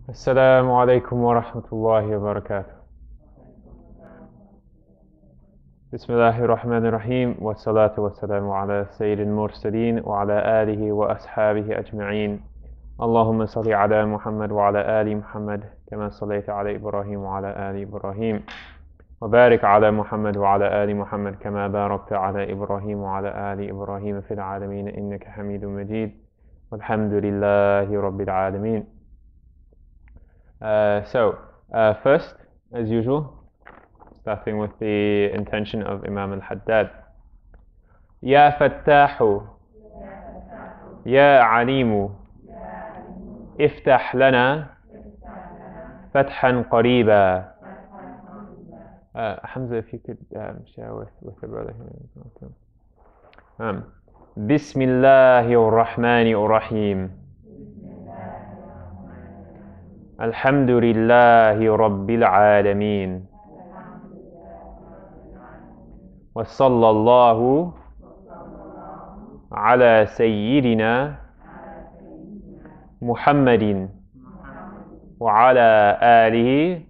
السلام عليكم ورحمة الله وبركاته. بسم الله الرحمن الرحيم والصلاة والسلام على سيد المرسلين وعلى آله وأصحابه أجمعين. اللهم صل على محمد وعلى آل محمد كما صليت على إبراهيم وعلى آل إبراهيم وبارك على محمد وعلى آل محمد كما باركت على إبراهيم وعلى آل إبراهيم في العالمين إنك حميد مجيد والحمد لله رب العالمين. First, as usual, starting with the intention of Imam al-Haddad. Ya Fattahu, Ya Alimu, Iftah lana, Fathan Qariba. Hamza, if you could share with the brother here. Bismillahir Rahmanir Rahim. Alhamdulillahi Rabbil Alameen. Wa sallallahu ala Sayyidina Muhammadin wa ala alihi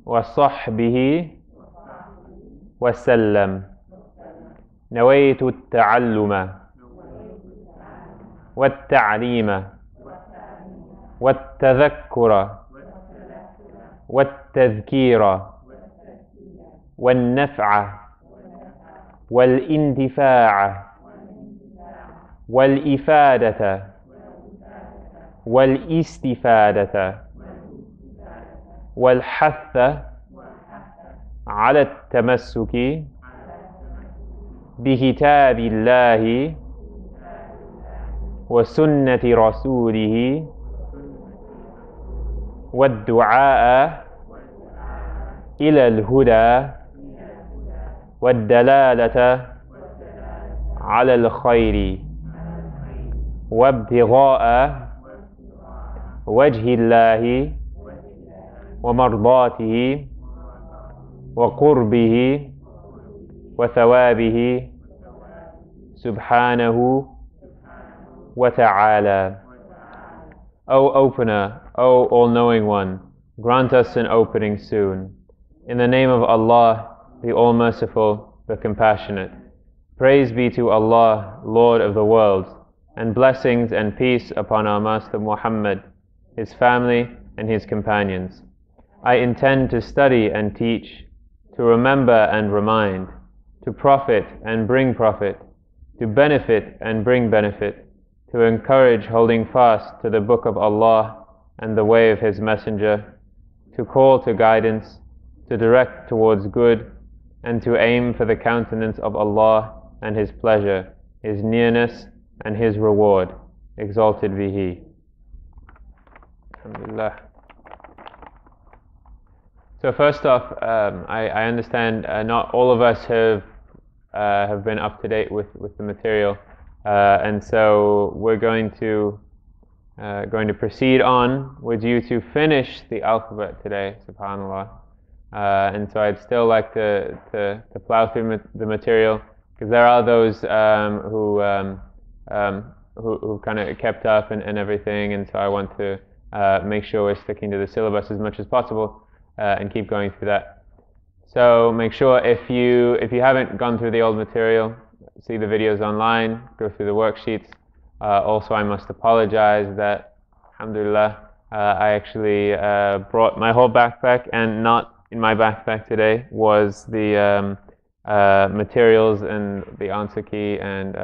wa sahbihi wa sallam. Nawaitu at-ta'alluma wa at-ta'lima والتذكر والتذكير والنفع والاندفاع والإفادة والاستفادة والحث على التمسك بكتاب الله وسنة رسوله والدعاء إلى الهدى والدلالة على الخير وابتغاء وجه الله ومرضاته وقربه وثوابه سبحانه وتعالى. O Opener, O All-Knowing One, grant us an opening soon. In the name of Allah, the All-Merciful, the Compassionate. Praise be to Allah, Lord of the worlds, and blessings and peace upon our Master Muhammad, his family and his companions. I intend to study and teach, to remember and remind, to profit and bring profit, to benefit and bring benefit, to encourage holding fast to the Book of Allah and the way of His Messenger, to call to guidance, to direct towards good, and to aim for the countenance of Allah and His pleasure, His nearness and His reward. Exalted be He. Alhamdulillah. So first off, I understand not all of us have been up to date with the material. And so we're going to proceed on with you to finish the alphabet today, subhanAllah. And so I'd still like to plow through the material, because there are those who kind of kept up and everything, and so I want to make sure we're sticking to the syllabus as much as possible and keep going through that. So make sure if you haven't gone through the old material, see the videos online, go through the worksheets. Also, I must apologize that, alhamdulillah, I actually brought my whole backpack, and not in my backpack today was the materials and the answer key and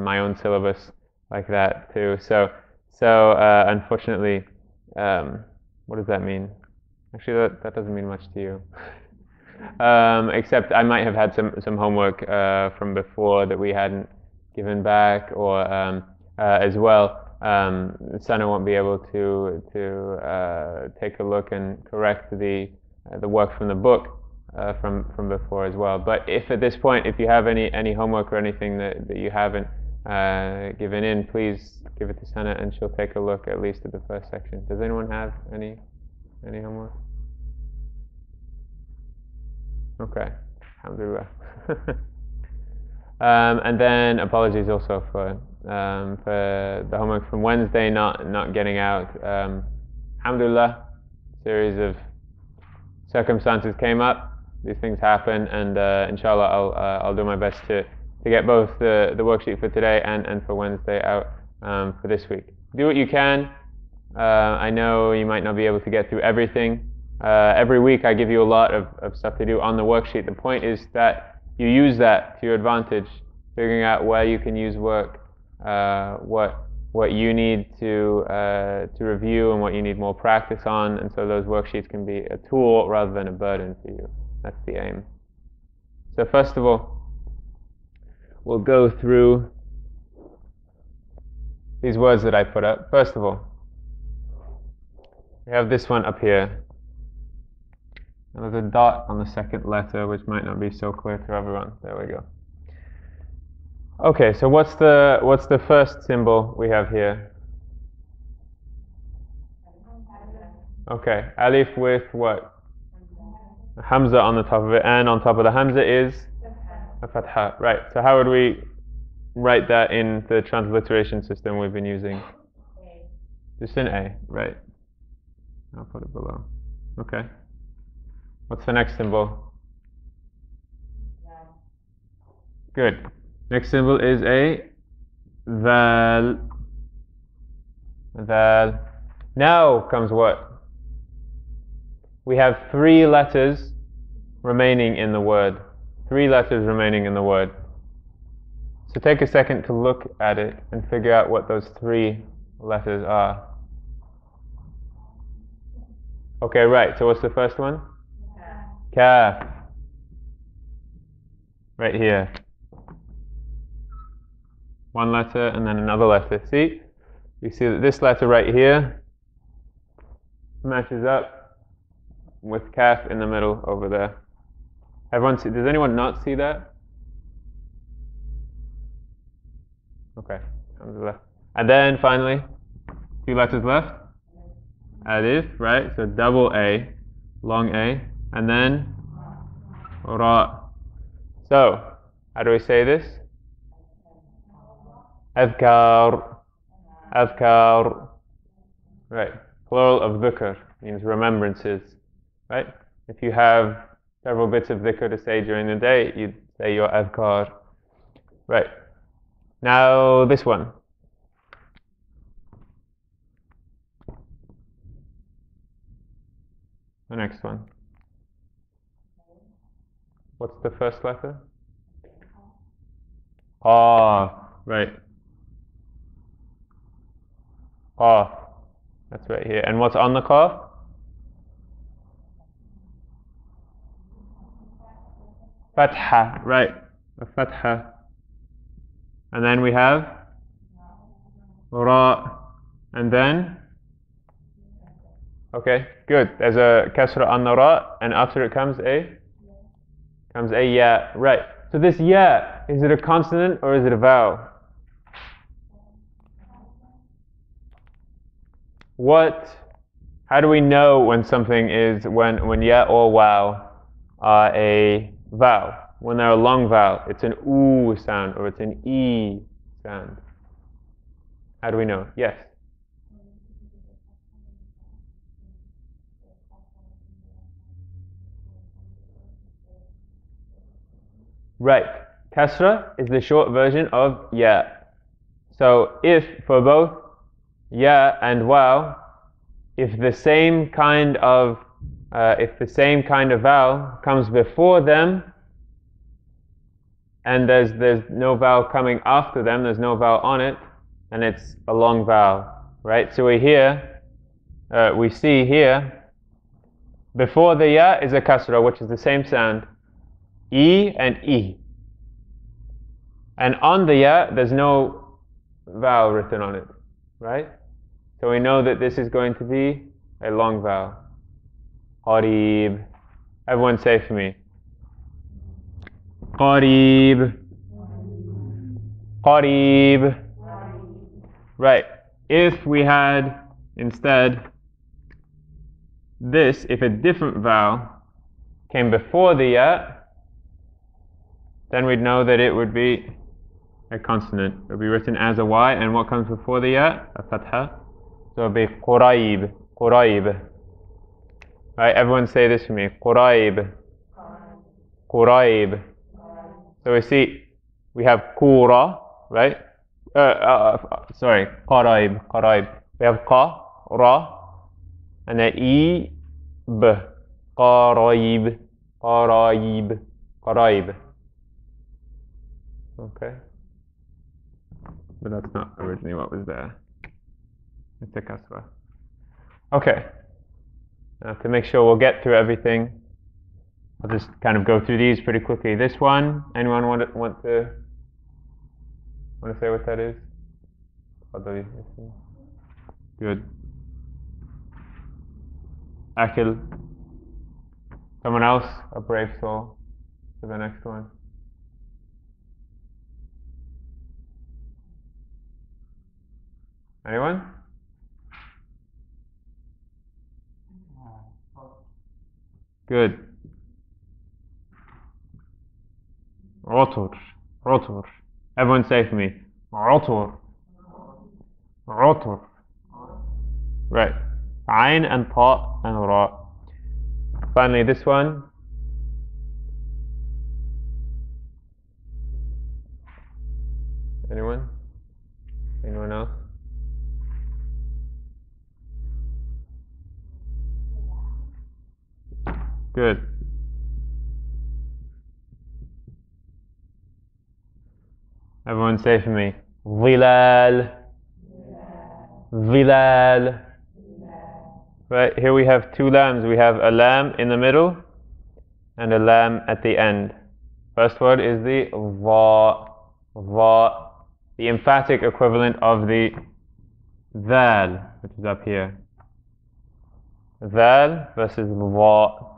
my own syllabus like that too. So unfortunately, what does that mean? Actually, that doesn't mean much to you. Except I might have had some homework from before that we hadn't given back, or as well, Sana won't be able to take a look and correct the work from the book from before as well. But if at this point, if you have any homework or anything that you haven't given in, please give it to Sana and she'll take a look at least at the first section. Does anyone have any homework? Okay, alhamdulillah. And then apologies also for the homework from Wednesday not getting out. alhamdulillah, series of circumstances came up. These things happen, and inshallah I'll do my best to get both the worksheet for today and for Wednesday out for this week. Do what you can. I know you might not be able to get through everything. Every week I give you a lot of stuff to do on the worksheet. The point is that you use that to your advantage, figuring out where you can use work, what you need to review and what you need more practice on, and so those worksheets can be a tool rather than a burden for you. That's the aim. So first of all, we'll go through these words that I put up. First of all, we have this one up here. And there's a dot on the second letter, which might not be so clear to everyone. There we go. Okay, so what's the first symbol we have here? Okay, alif with what? A hamza on the top of it, and on top of the hamza is a fatha. Right, so how would we write that in the transliteration system we've been using? Just an A, right. I'll put it below. Okay. What's the next symbol? Good. Next symbol is a val. Val. Now comes what? We have 3 letters remaining in the word. 3 letters remaining in the word. So take a second to look at it and figure out what those 3 letters are. Okay, right. So what's the first one? Kaf. Right here. 1 letter and then another letter. See? You see that this letter right here matches up with kaf in the middle over there. Everyone see? Does anyone not see that? Okay. And then finally, 2 letters left. Alif, right? So double A, long A, and then ra. So, how do we say this? Adhkar. Adhkar. Right. Plural of dhikr means remembrances. Right? If you have several bits of dhikr to say during the day, you'd say your adhkar. Right. Now this one. The next one. What's the first letter? Qaf. Right. Qaf. That's right here. And what's on the qaf? Fatha. Right. A fatha. And then we have ra. And then? Okay, good. There's a kasra on the ra, and after it comes a ya. Right. So this ya, is it a consonant or is it a vowel? How do we know when something is, when ya or wow are a vowel? When they're a long vowel, it's an oo sound or it's an e sound. How do we know? Yes. Right. Kasra is the short version of ya. So if for both ya and wow, if the same kind of vowel comes before them, and there's no vowel coming after them, there's no vowel on it, and it's a long vowel, right? So we see here, before the ya is a kasra, which is the same sound, e and e. And on the ya, there's no vowel written on it, right? So we know that this is going to be a long vowel. Qarib. Everyone say for me. Qarib. Qarib. Right. If we had instead this, if a different vowel came before the ya, then we'd know that it would be a consonant. It would be written as a y, and what comes before the ya? A fatha. So it would be quraib. قريب. Right, everyone say this for me. قريب. قريب. So we see, we have كورة, right? Sorry, قريب, قريب. We have qa, ra, and then e, b. قريب, قريب, قريب. Okay. But that's not originally what was there. It's a kasra. Okay. Now to make sure we'll get through everything, I'll just kind of go through these pretty quickly. This one, anyone want to say what that is? Good. Akil. Someone else? A brave soul for the next one. Anyone? Good. عطر. عطر. Everyone say for me. عطر. عطر. Right. Ayn and ta and ra. Finally, this one. Anyone? Anyone else? Good. Everyone say for me. Zilal. Zilal. Right, here we have two lams. We have a lam in the middle and a lam at the end. First word is the va. Va. The emphatic equivalent of the dhal, which is up here. Dhal versus va.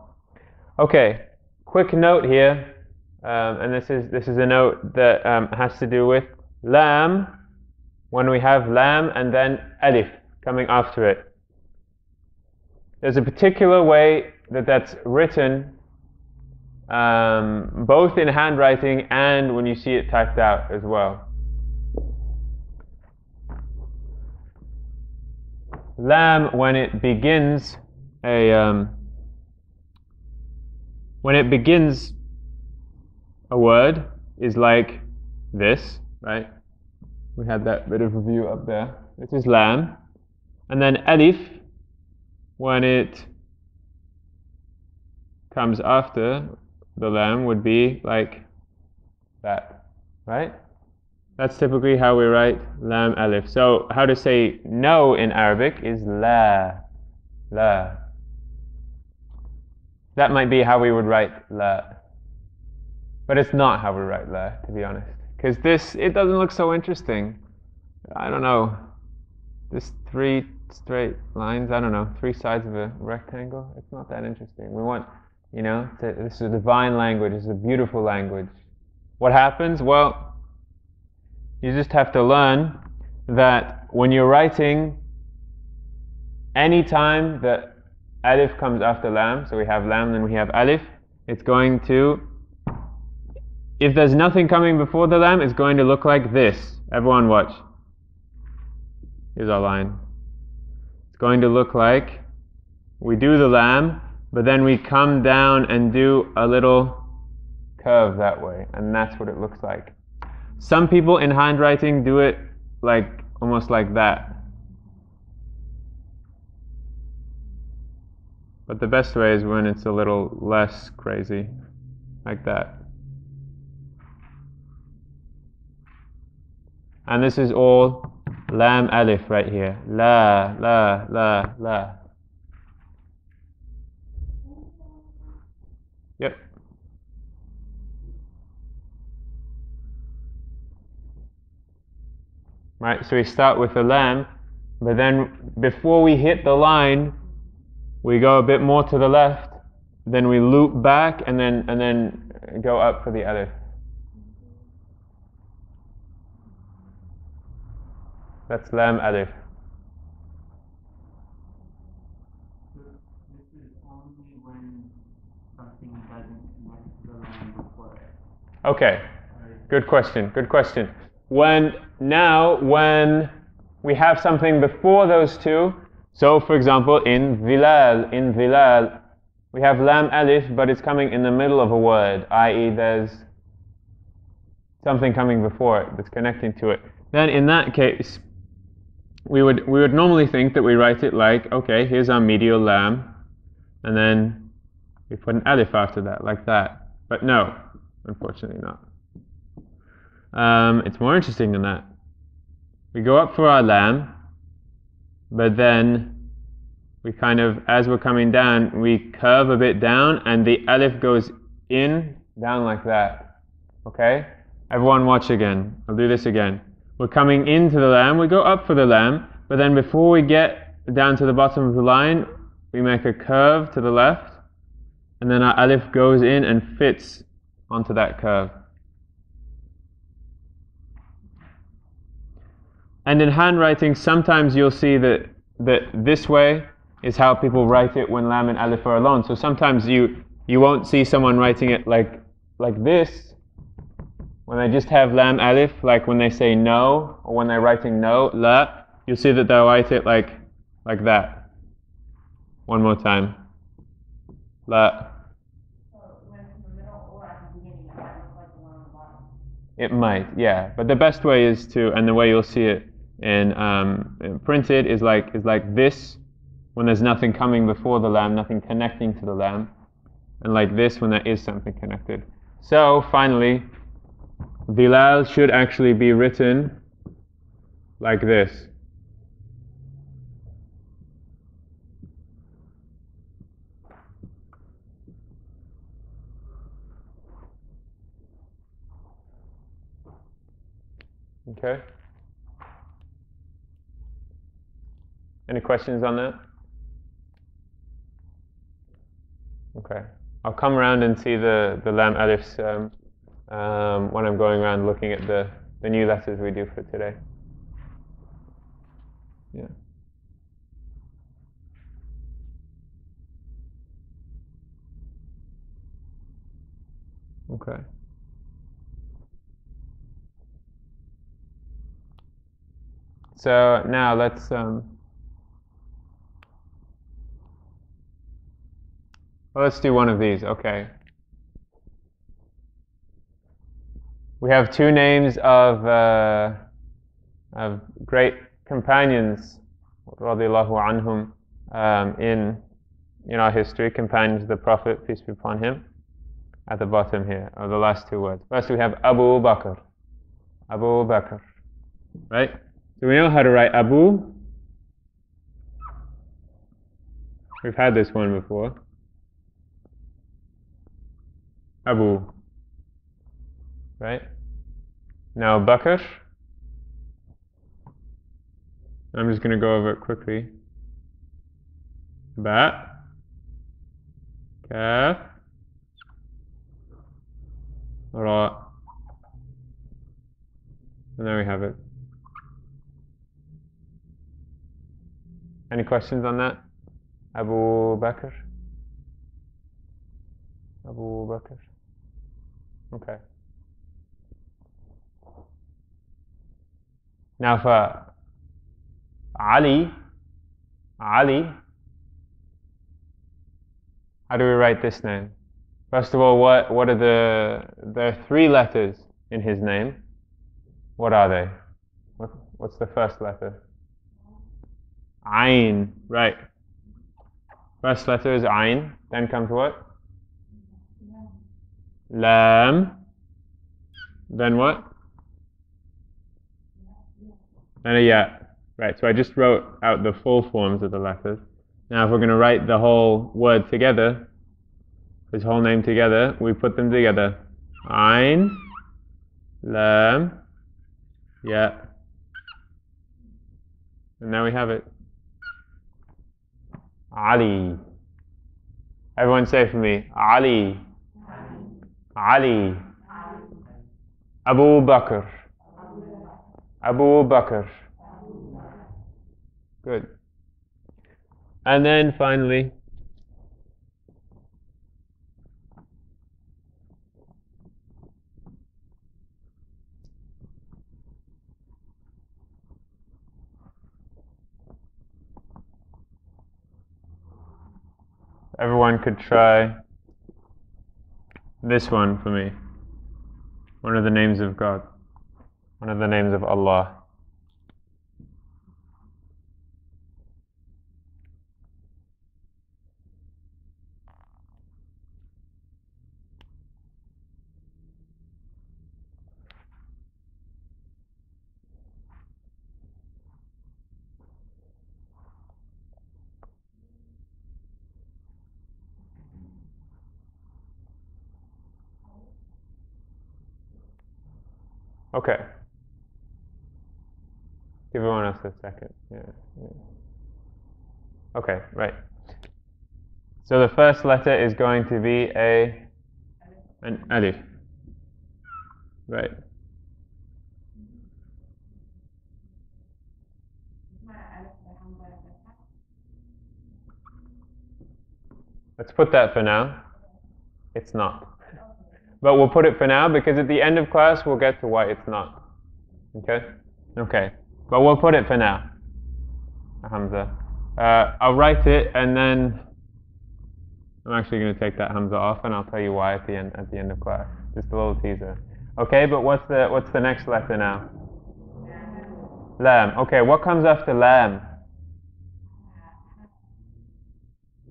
Okay, quick note here, and this is a note that has to do with lam. When we have lam and then alif coming after it, there's a particular way that that's written, both in handwriting and when you see it typed out as well. Lam, when it begins a word, is like this, right? We had that bit of review up there. This is lam. And then alif, when it comes after the lam, would be like that, right? That's typically how we write lam alif. So how to say no in Arabic is la. La. That might be how we would write la. But it's not how we write la, to be honest. Because this, it doesn't look so interesting. I don't know. This 3 straight lines, I don't know, 3 sides of a rectangle. It's not that interesting. We want, this is a divine language. It's a beautiful language. What happens? Well, you just have to learn that when you're writing, any time that alif comes after lam, so we have lam, then we have alif, it's going to, if there's nothing coming before the lam, it's going to look like this. Everyone watch. Here's our line. It's going to look like we do the lam, but then we come down and do a little curve that way, and that's what it looks like. Some people in handwriting do it like almost like that. But the best way is when it's a little less crazy, like that. And this is all lam alif right here. La, la, la, la. Yep. Right, so we start with the lam, but then before we hit the line, we go a bit more to the left, then we loop back and then go up for the alif. That's lam alif. This is only when something doesn't match the line before it. Okay, good question, good question. When we have something before those two, So, for example, in vilal, we have lam alif, but it's coming in the middle of a word, i.e. there's something coming before it that's connecting to it. Then in that case, we would normally think that we write it like, okay, here's our medial lam, and then we put an alif after that, like that. But no, unfortunately not. It's more interesting than that. We go up for our lam, but then we kind of, as we're coming down, we curve a bit down, and the alif goes in, down like that. Okay? Everyone watch again. I'll do this again. We're coming into the lam, we go up for the lam, but then before we get down to the bottom of the line, we make a curve to the left, and then our alif goes in and fits onto that curve. And in handwriting, sometimes you'll see that this way is how people write it when lam and alif are alone. So sometimes you won't see someone writing it like this, when they just have lam alif, like when they say no, or when they're writing no, la, you'll see that they'll write it like that. One more time. La. It might, yeah. But the best way is to, and the way you'll see it in printed is like this, when there's nothing coming before the lam, nothing connecting to the lam, and like this when there is something connected. So finally, vilal should actually be written like this. Okay? Any questions on that? Okay. I'll come around and see the lam alifs when I'm going around looking at the new letters we do for today. Yeah. Okay. So now let's do one of these. Okay. We have two names of great companions, radiallahu anhum, in our history, companions of the Prophet, peace be upon him. At the bottom here are the last two words. First we have Abu Bakr. Abu Bakr. Right? Do we know how to write Abu? We've had this one before. Abu. Right? Now Bakr. I'm just going to go over it quickly. Ba. Kaf. Ra. And there we have it. Any questions on that? Abu Bakr? Abu Bakr? Okay. Now for Ali, how do we write this name? First of all, what are there are three letters in his name. What are they? What's the first letter? Ain, right. First letter is Ain, then comes what? Lam, then what? Then a ya. Right, so I just wrote out the full forms of the letters. Now if we're going to write the whole word together, his whole name together, we put them together. Ain, Lam, Ya. And now we have it. Ali. Everyone say for me, Ali. Ali. Abu Bakr. Abu Bakr. Good. And then finally, Everyone could try this one for me. One of the names of God. One of the names of Allah. Okay. Give everyone else a second. Yeah. Okay, right. So the first letter is going to be an alif. Right. Let's put that for now. It's not. But we'll put it for now because at the end of class we'll get to why it's not. Okay? Okay. But we'll put it for now. Hamza. I'll write it and then I'm actually going to take that Hamza off and I'll tell you why at the end of class. Just a little teaser. Okay, but what's the next letter now? Lam. Okay, what comes after lam?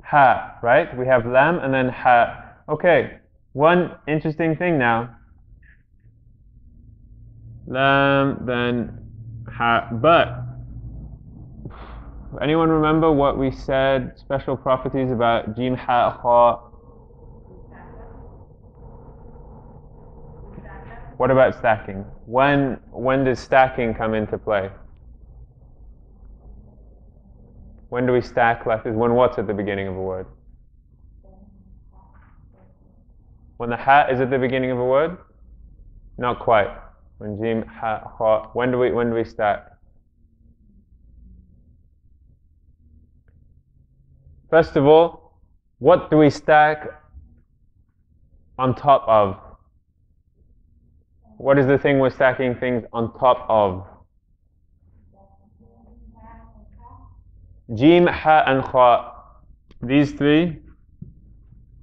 Ha, right? We have lam and then ha. Okay, one interesting thing now. Lam, then ha. But anyone remember what we said, special properties about jim, ha, kha? What about stacking? When does stacking come into play? When do we stack letters? When what's at the beginning of a word? When the ha is at the beginning of a word? Not quite. When jim, ha, kha. When do we stack? First of all, what do we stack on top of? What is the thing we're stacking things on top of? Jim, ha, and kha. These three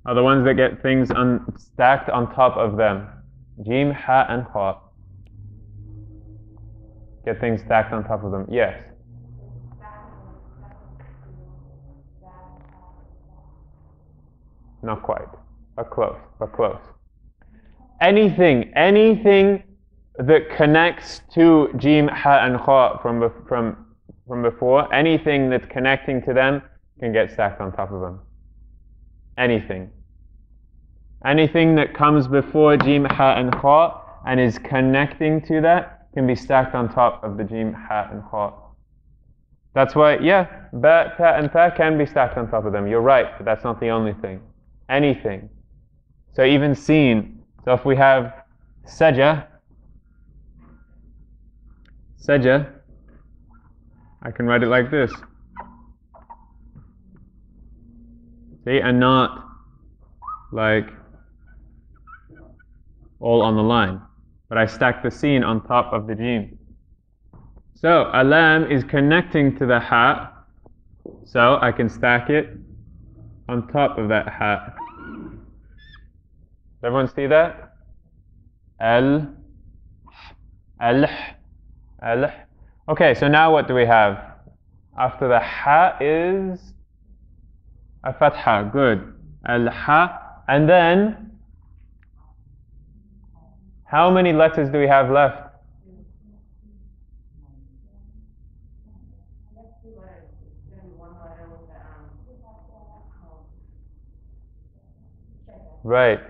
are the ones that get things stacked on top of them. Jim, ha, and kha. Get things stacked on top of them. Yes. Not quite, but close. Anything that connects to jim, ha, and kha from before, anything that's connecting to them can get stacked on top of them. Anything that comes before jim, ha, and kha and is connecting to that can be stacked on top of the jim, ha, and kha. That's why, yeah, ba, ta, and tha can be stacked on top of them. You're right, but that's not the only thing. Anything. So even seen. So if we have saja, I can write it like this. See, and not like all on the line. But I stack the sin on top of the jim. So a lam is connecting to the ha, so I can stack it on top of that ha. Does everyone see that? Al. Okay, so now what do we have? After the ha is a fatha. Good. Al ha. And then, how many letters do we have left? Right.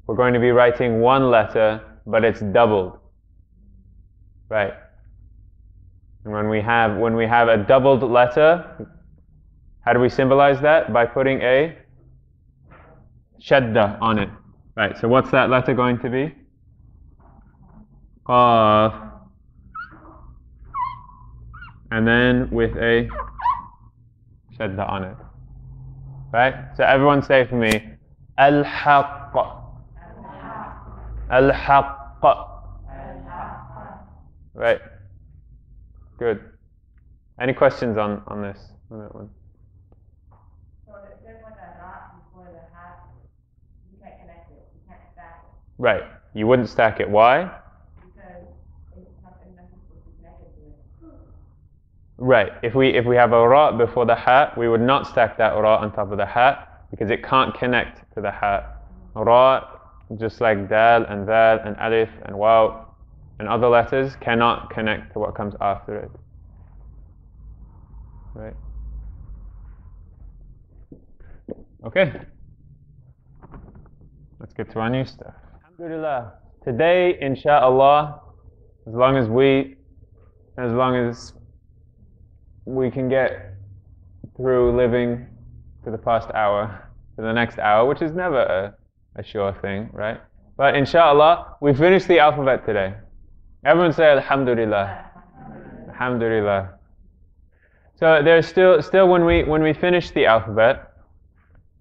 We're going to be writing one letter, but it's doubled. Right. And when we have a doubled letter, how do we symbolize that? By putting a shadda on it. Right. So what's that letter going to be? Qaf. And then with a shadda on it. Right? So everyone say for me, Al-Haqq. Al-Haqq. Right. Good. Any questions on this? On that one? So there's like a ra Right. You wouldn't stack it. Why? Right. If we have a ra before the ha, we would not stack that ra on top of the ha because it can't connect to the ha. Ra, just like dal and dal and alif and waw and other letters, cannot connect to what comes after it. Right. Okay. Let's get to our new stuff. Alhamdulillah. Today, inshallah, as long as we can get through living to the past hour, to the next hour, which is never a sure thing, right? But inshallah, we finished the alphabet today. Everyone say Alhamdulillah. Alhamdulillah. So there's still when we finish the alphabet,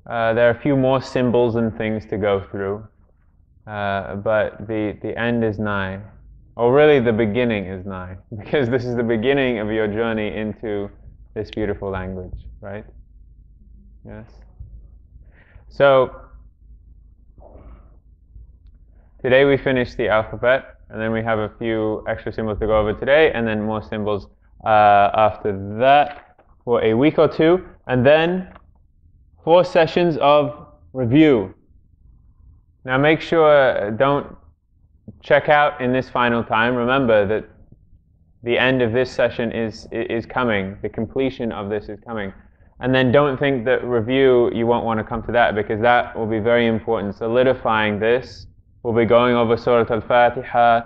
there are a few more symbols and things to go through, but the end is nigh. Or really the beginning is nigh, because this is the beginning of your journey into this beautiful language, right? Yes. So today we finished the alphabet, and then we have a few extra symbols to go over today, and then more symbols after that for a week or two, and then 4 sessions of review. Now make sure, don't check out in this final time. Remember that the end of this session is coming. The completion of this is coming. And then don't think that review, you won't want to come to that, because that will be very important. Solidifying this, we'll be going over Surah Al-Fatiha,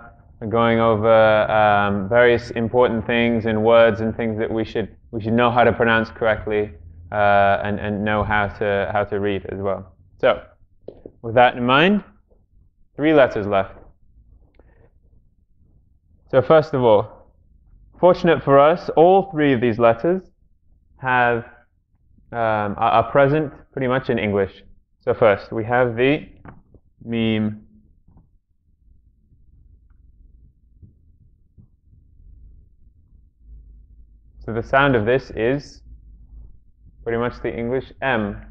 going over various important things and words and things that we should know how to pronounce correctly, and know how to read as well. So, with that in mind, 3 letters left. So first of all, fortunate for us, all 3 of these letters are present pretty much in English. So first, we have the miim. So the sound of this is pretty much the English M.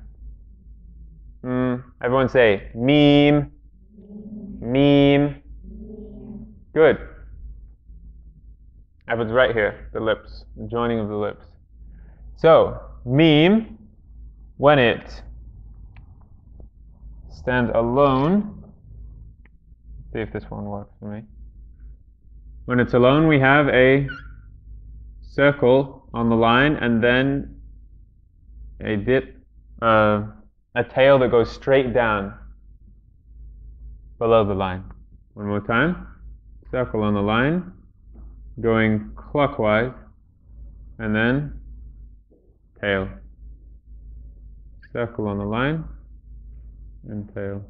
Everyone say miim. Miim. Good. I was right here, the lips, the joining of the lips. So, miim, when it stands alone, see if this one works for me. When it's alone, we have a circle on the line, and then a dip, a tail that goes straight down below the line. One more time. Circle on the line, going clockwise, and then tail. Circle on the line, and tail.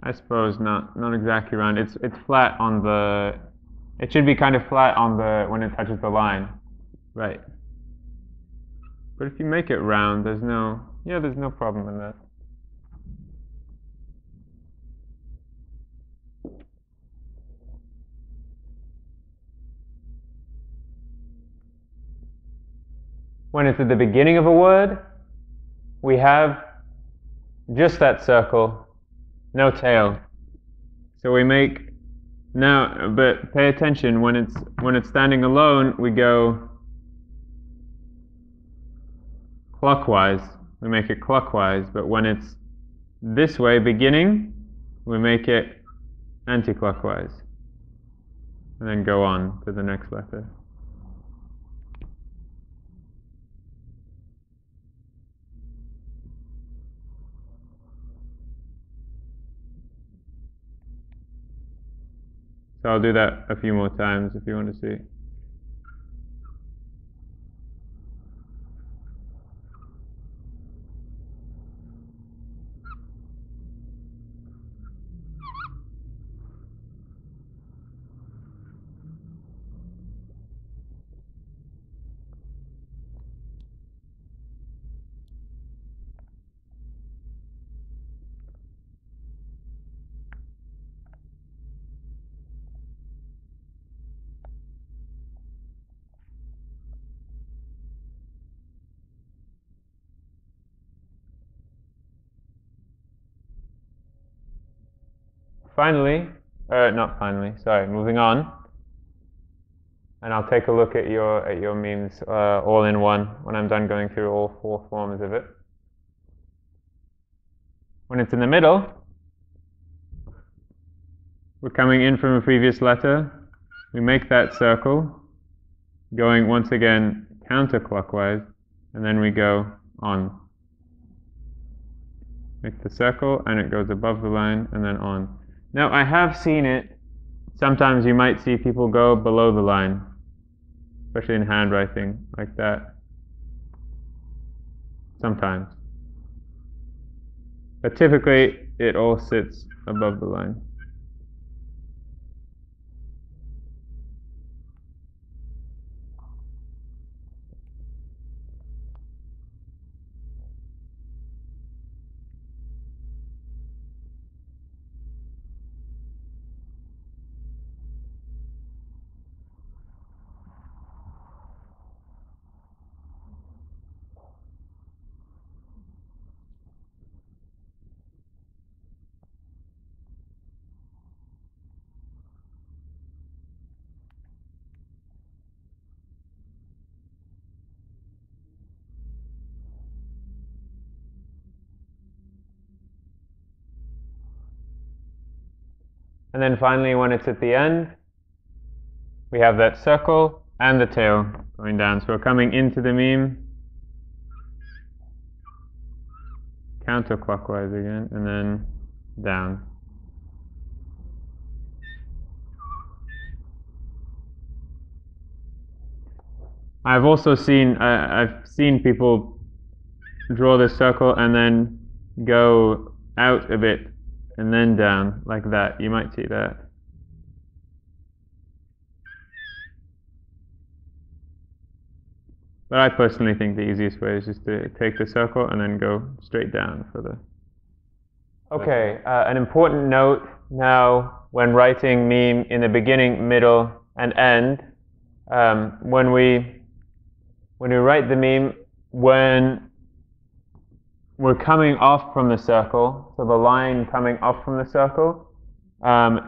I suppose not exactly round. It's flat on the. It should be kind of flat on the when it touches the line, right? But if you make it round, there's no problem in that. When it's at the beginning of a word, we have just that circle. No tail. So we make now, but pay attention, when it's standing alone, we go clockwise. We make it clockwise, but when it's this way, beginning, we make it anti-clockwise. And then go on to the next letter. So I'll do that a few more times if you want to see. moving on. And I'll take a look at your memes all in one when I'm done going through all 4 forms of it. When it's in the middle, we're coming in from a previous letter. We make that circle, going once again counterclockwise, and then we go on. Make the circle, and it goes above the line, and then on. Now, I have seen it. Sometimes you might see people go below the line, especially in handwriting, like that. Sometimes. But typically, it all sits above the line. And then finally, when it's at the end, we have that circle and the tail going down. So we're coming into the miim, counterclockwise again, and then down. I've also seen, I've seen people draw this circle and then go out a bit and then down, like that. You might see that. But I personally think the easiest way is just to take the circle and then go straight down for the... Okay, an important note now when writing miim in the beginning, middle, and end. When we write the miim, when we're coming off from the circle, so the line coming off from the circle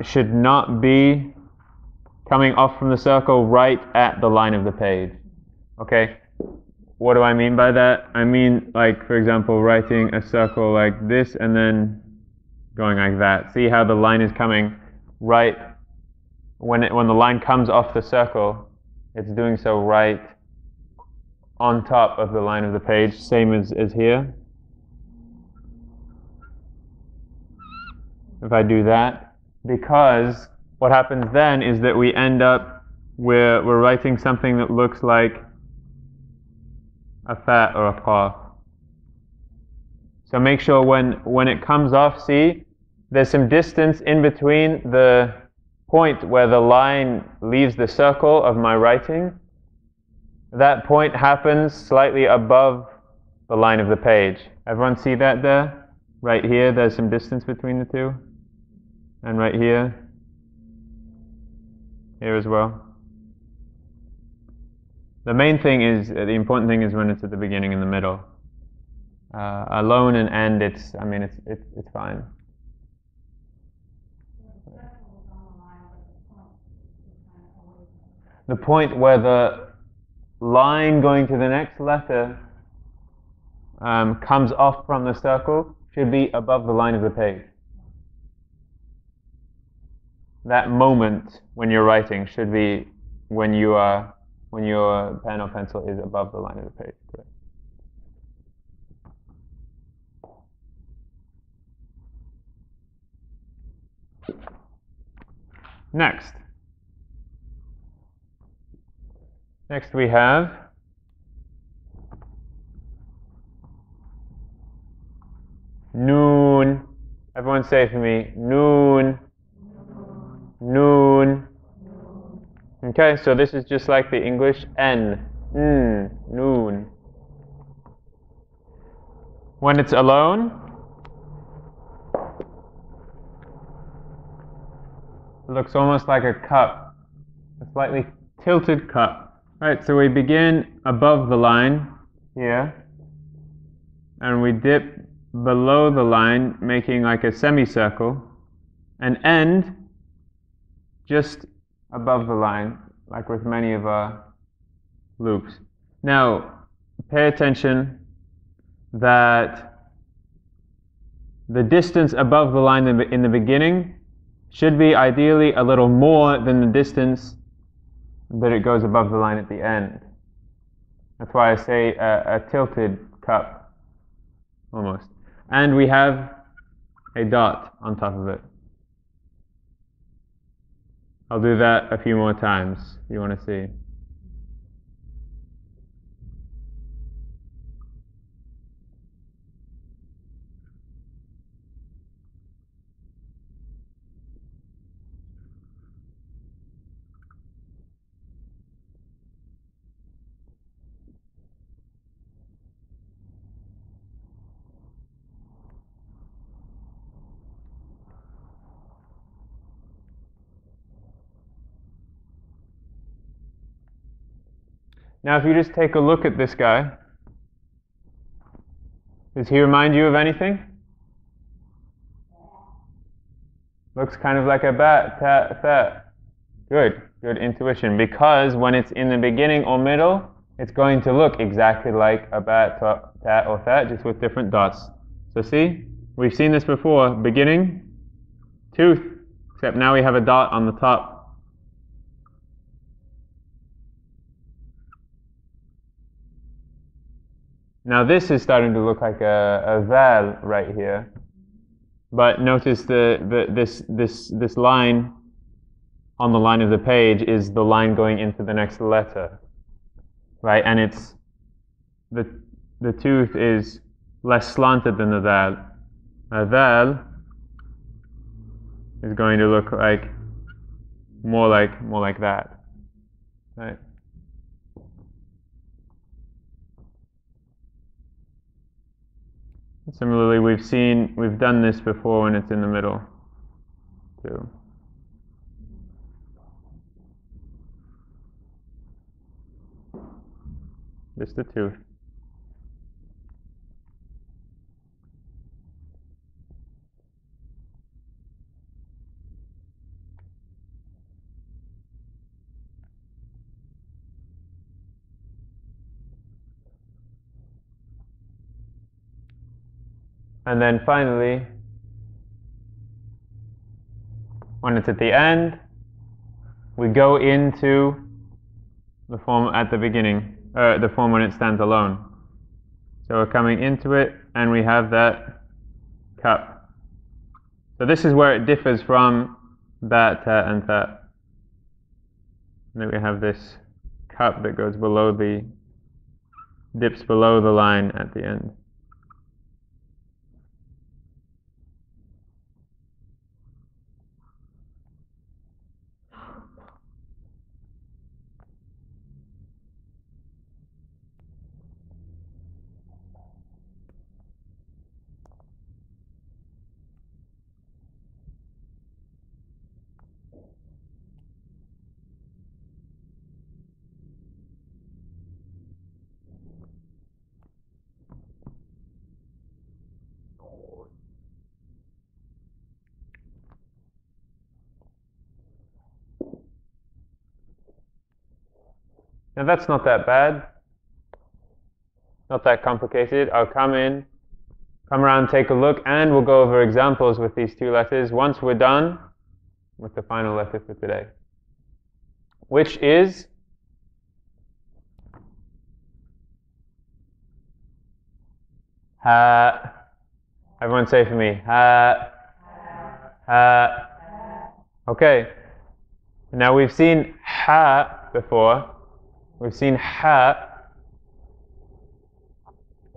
should not be coming off from the circle right at the line of the page. Okay, what do I mean by that? I mean, like, for example, writing a circle like this and then going like that. See how the line is coming right when the line comes off the circle, it's doing so right on top of the line of the page, same as here. If I do that, because what happens then is that we end up we're writing something that looks like a fa or a qaf. So make sure when it comes off, see, there's some distance in between the point where the line leaves the circle of my writing. That point happens slightly above the line of the page. Everyone see that there? Right here, there's some distance between the two. And right here. Here as well. The main thing is, the important thing is when it's at the beginning and the middle. Alone and end, it's fine. The point where the line going to the next letter comes off from the circle should be above the line of the page. That moment when you're writing should be when your pen or pencil is above the line of the page. Correct. Next we have nuun. Everyone say for me, nuun. Nuun. Okay, so this is just like the English N. Nuun. When it's alone, it looks almost like a cup, a slightly tilted cup. Right, so we begin above the line here, and we dip below the line, making like a semicircle, and end just above the line, like with many of our loops. Now, pay attention that the distance above the line in the beginning should be ideally a little more than the distance that it goes above the line at the end. That's why I say a tilted cup, almost. And we have a dot on top of it. I'll do that a few more times if you want to see. Now if you just take a look at this guy, does he remind you of anything? Looks kind of like a bat, ta, tha. Good intuition. Because when it's in the beginning or middle, it's going to look exactly like a bat, ta, or tha, just with different dots. So see, we've seen this before. Beginning, tooth, except now we have a dot on the top. Now this is starting to look like a val right here, but notice this line on the line of the page is the line going into the next letter, right? And it's the tooth is less slanted than the val. A val is going to look like more like that, right? Similarly, we've done this before when it's in the middle, too. Just the tooth. And then finally, when it's at the end, we go into the form at the beginning, the form when it stands alone. So we're coming into it, and we have that cup. So this is where it differs from that, ta, and that. And then we have this cup that goes below dips below the line at the end. Now that's not that bad, not that complicated. I'll come around, take a look, and we'll go over examples with these two letters once we're done with the final letter for today, which is ha. Everyone say for me, ha, ha. Okay, now we've seen ha before. We've seen ha.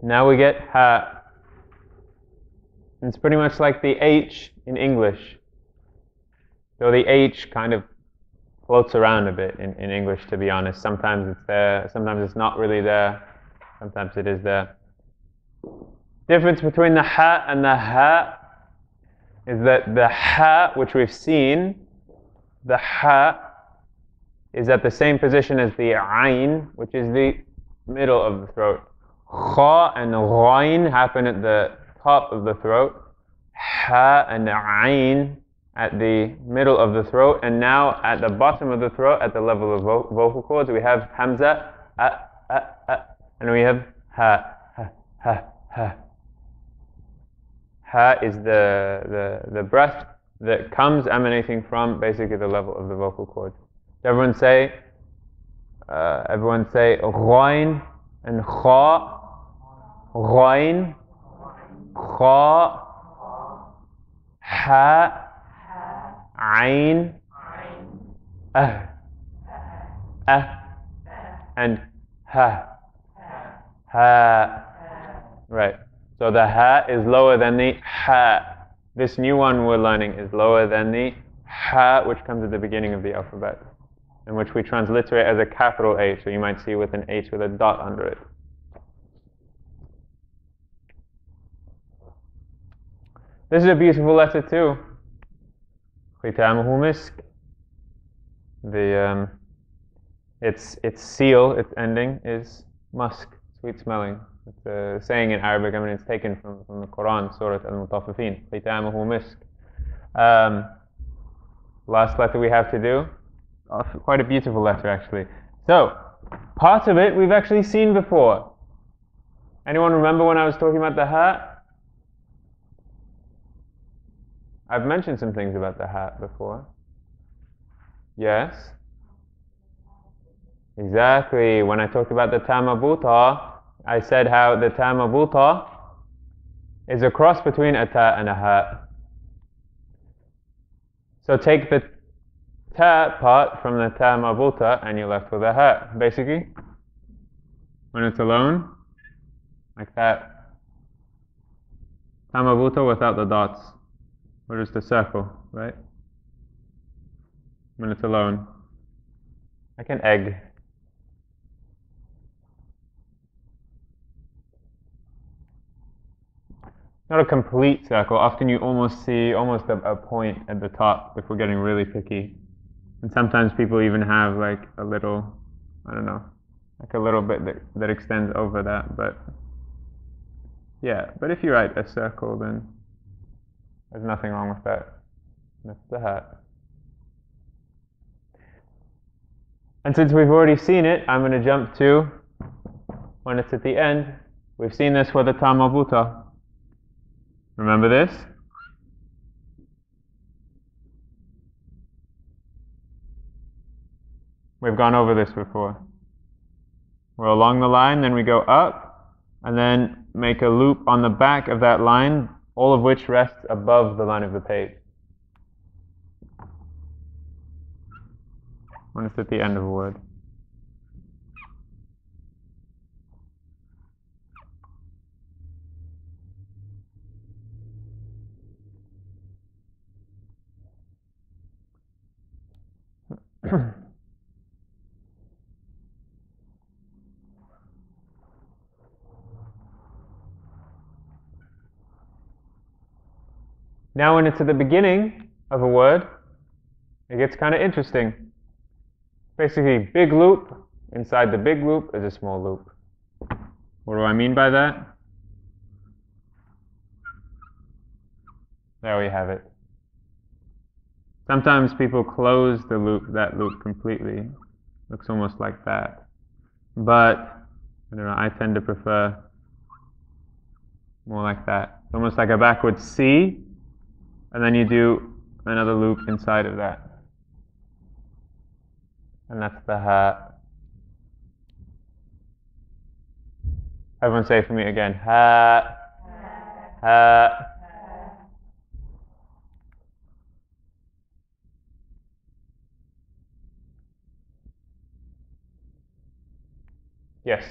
Now we get ha. It's pretty much like the H in English. So the H kind of floats around a bit in English, to be honest. Sometimes it's there, sometimes it's not really there, sometimes it is there. Difference between the ha and the ha is that the ha, which we've seen, the ha is at the same position as the ayn, which is the middle of the throat. Kha and ghayn happen at the top of the throat. Ha and ayn at the middle of the throat, and now at the bottom of the throat, at the level of vocal cords, we have hamza, and we have ha, ha, ha, ha. Ha is the breath that comes emanating from basically the level of the vocal cords. Everyone say ghain and kha, ghain, kha, ha, ain, and ha, ha. Right. So the ha is lower than the ha. This new one we're learning is lower than the ha, which comes at the beginning of the alphabet, and which we transliterate as a capital H, so you might see with an H with a dot under it. This is a beautiful letter too. Khitamuhu misk. Its seal, its ending is musk, sweet smelling. It's a saying in Arabic. I mean, it's taken from the Quran, Surah Al-Mutaffifin. Khitamuhu misk. Last letter we have to do. Quite a beautiful letter, actually. So, part of it we've actually seen before. Anyone remember when I was talking about the ha? I've mentioned some things about the ha before. Yes? Exactly. When I talked about the ta marbuta, I said how the ta marbuta is a cross between a ta and a ha. So take the ta part from the ta marbuta and you're left with a ha. Basically, when it's alone, like that. Ta marbuta without the dots, or just a circle, right? When it's alone, like an egg. Not a complete circle. Often you almost see a point at the top if we're getting really picky. And sometimes people even have like a little, I don't know, like a little bit that extends over that. But yeah, but if you write a circle, then there's nothing wrong with that. That's the hat. And since we've already seen it, I'm going to jump to when it's at the end. We've seen this for the ta marbuta. Remember this? We've gone over this before. We're along the line, then we go up, and then make a loop on the back of that line, all of which rests above the line of the page. When it's at the end of a word. Now when it's at the beginning of a word, it gets kind of interesting. Basically, big loop, inside the big loop is a small loop. What do I mean by that? There we have it. Sometimes people close that loop completely. Looks almost like that. But, I don't know, I tend to prefer more like that. It's almost like a backward C, and then you do another loop inside of that. And that's the ha. Everyone say for me again, ha, ha. Yes.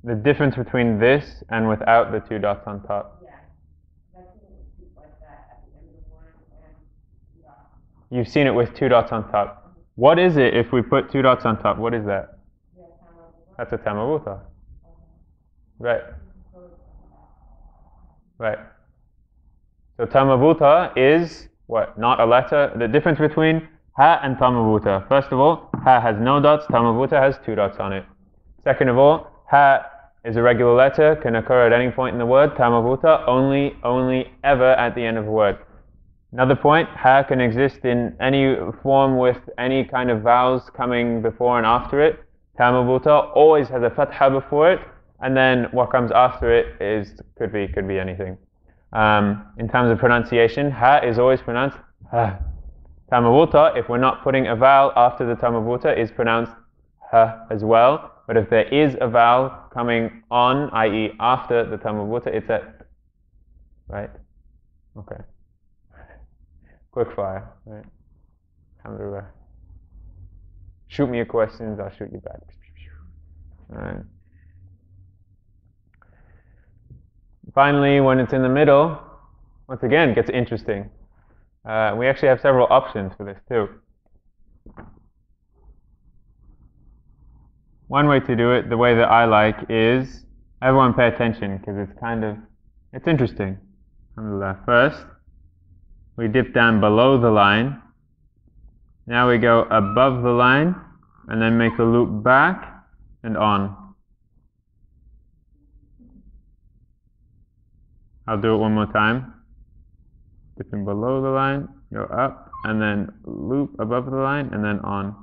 The difference between this and without the two dots on top. You've seen it with two dots on top. What is it if we put two dots on top? What is that? That's a ta marbuta. Right. Right. So ta marbuta is what? Not a letter. The difference between ha and ta marbuta. First of all, ha has no dots, ta marbuta has two dots on it. Second of all, ha is a regular letter, can occur at any point in the word. Ta marbuta, only, ever at the end of a word. Another point, ha can exist in any form with any kind of vowels coming before and after it. Ta marbuta always has a fatha before it, and then what comes after it could be anything. In terms of pronunciation, ha is always pronounced ha. Ta marbuta, if we're not putting a vowel after the ta marbuta, is pronounced ha as well. But if there is a vowel coming on, i.e. after the ta marbuta, it's at, right? Okay. Quick fire, right? Alhamdulillah. Shoot me your questions, I'll shoot you back. Alright. Finally, when it's in the middle, once again, it gets interesting. We actually have several options for this too. One way to do it, the way that I like, is everyone pay attention because it's interesting. Alhamdulillah. First, we dip down below the line. Now we go above the line and then make a loop back and on. I'll do it one more time. Dipping below the line, go up, and then loop above the line and then on.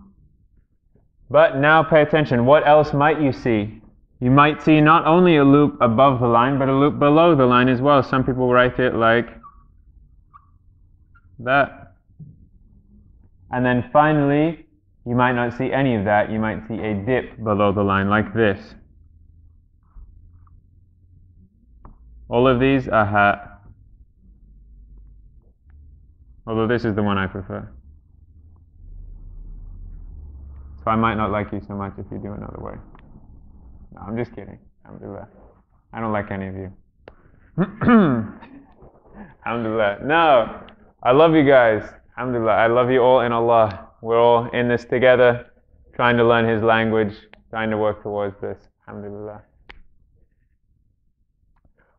But now pay attention, what else might you see? You might see not only a loop above the line, but a loop below the line as well. Some people write it like that. And then finally, you might not see any of that. You might see a dip below the line like this. All of these are ha. Although this is the one I prefer. So I might not like you so much if you do another way. No, I'm just kidding. Alhamdulillah. I don't like any of you. Alhamdulillah. No, I love you guys. Alhamdulillah. I love you all in Allah. We're all in this together, trying to learn His language, trying to work towards this. Alhamdulillah.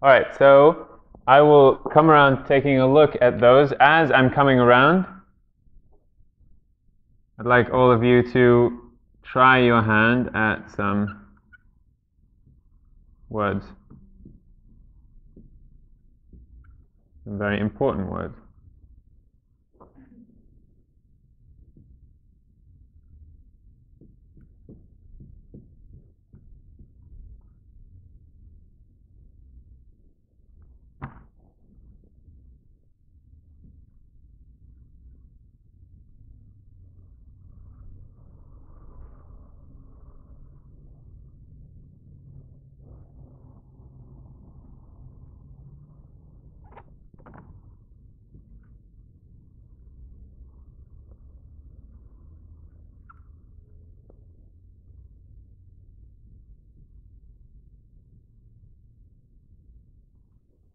Alright, so I will come around taking a look at those. As I'm coming around, I'd like all of you to try your hand at some words. Some very important words.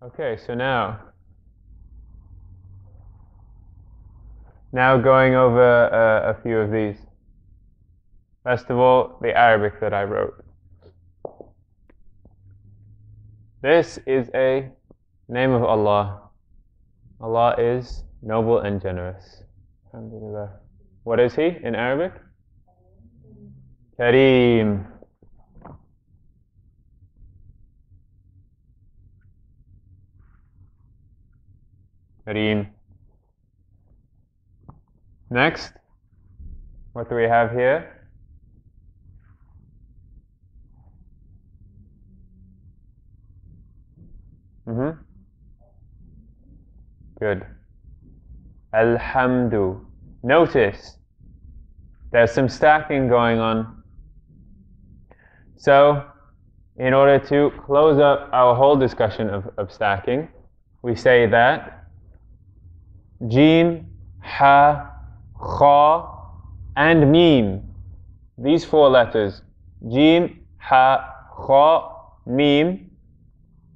Okay, so now going over a few of these. First of all, the Arabic that I wrote. This is a name of Allah. Allah is noble and generous. Alhamdulillah. What is He in Arabic? Kareem. Kareem. Next, what do we have here? Good. Alhamdu. Notice, there's some stacking going on. So, in order to close up our whole discussion of stacking, we say that Jim, Ha, Kha, and Miim. These four letters, Jim, Ha, Kha, Miim.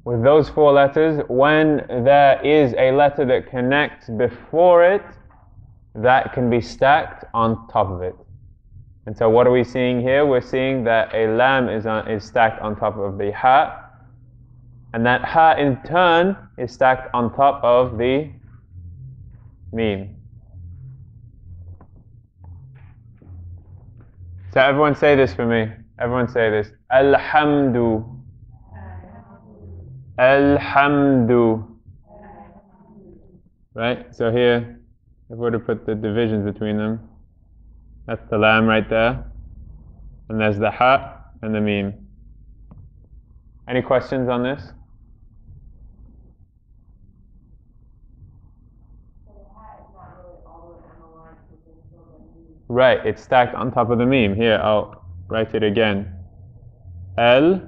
With those four letters, when there is a letter that connects before it, that can be stacked on top of it. And so what are we seeing here? We're seeing that a lam is stacked on top of the ha, and that ha in turn is stacked on top of the miim. So everyone say this for me. Everyone say this. Alhamdu. Alhamdu. Right? So here, if we were to put the divisions between them, that's the lam right there. And there's the ha and the miim. Any questions on this? Right, it's stacked on top of the miim. Here, I'll write it again. Al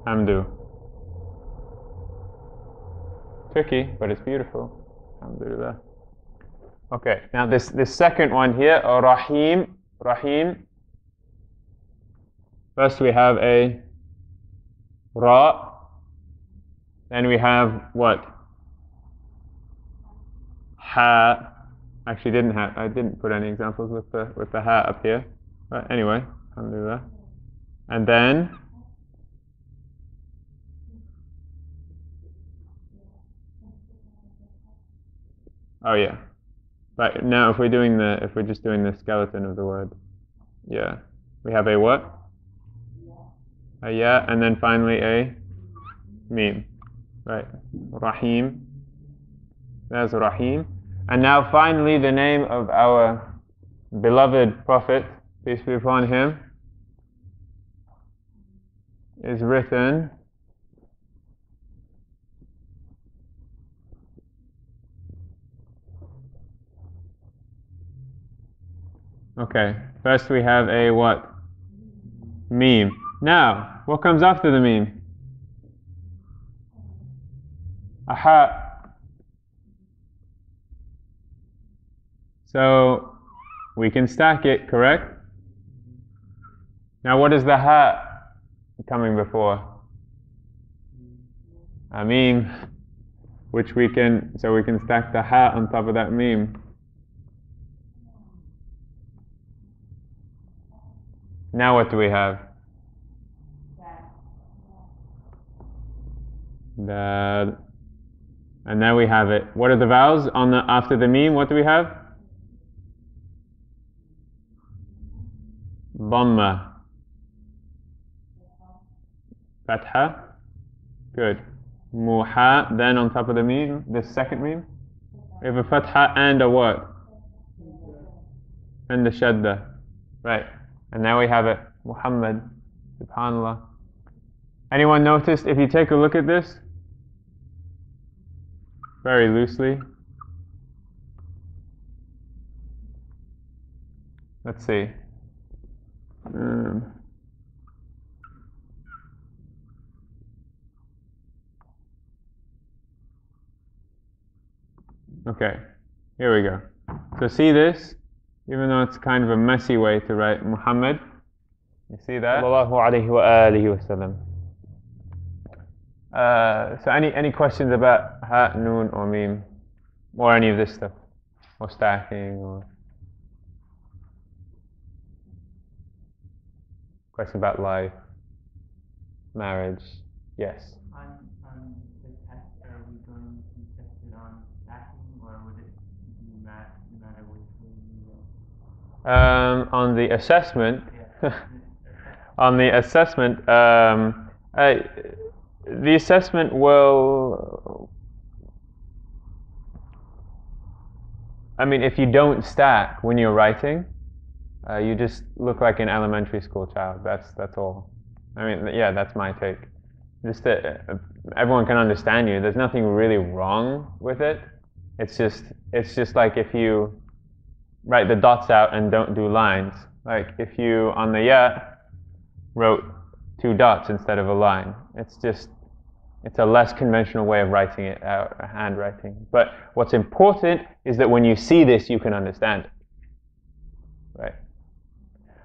Hamdu. Tricky, but it's beautiful. Alhamdulillah. Okay, now this second one here, Rahim. Rahim. First we have a Ra. Then we have what? Ha. Actually, I didn't put any examples with the ha up here. But anyway, alhamdulillah. And then oh yeah. But now if we're just doing the skeleton of the word, yeah. We have a what? A ya, and then finally a miim. Right. Rahim. There's Rahim. And now finally the name of our beloved Prophet, peace be upon him, is written okay, first we have a what? Miim. Now, what comes after the miim? A ha. So we can stack it, correct? Now what is the ha coming before? A miim, which we can stack the ha on top of that miim. Now what do we have? Dad. And now we have it. What are the vowels after the miim? What do we have? Dhamma. Fatha. Good. Muha. Then on top of the miim, the second miim, we have a fatha and a what? And a shadda. Right. And now we have it. Muhammad. Subhanallah. Anyone noticed, if you take a look at this, very loosely, let's see. Okay, here we go. So see this, even though it's kind of a messy way to write Muhammad, you see that? Sallallahu alayhi wa alihi wa sallam. So any questions about ha, noon or miim, or any of this stuff, or stacking, or question about life, marriage? Yes. On the test, are we going to be tested on stacking, or would it be matter which way you go? On the assessment, Yeah. on the assessment, the assessment will, I mean, if you don't stack when you're writing, you just look like an elementary school child. That's all. I mean, yeah, that's my take. Just that everyone can understand you. There's nothing really wrong with it. It's just like if you write the dots out and don't do lines. Like if you on the ya wrote 2 dots instead of a line. It's a less conventional way of writing it out, handwriting. But what's important is that when you see this, you can understand it. Right?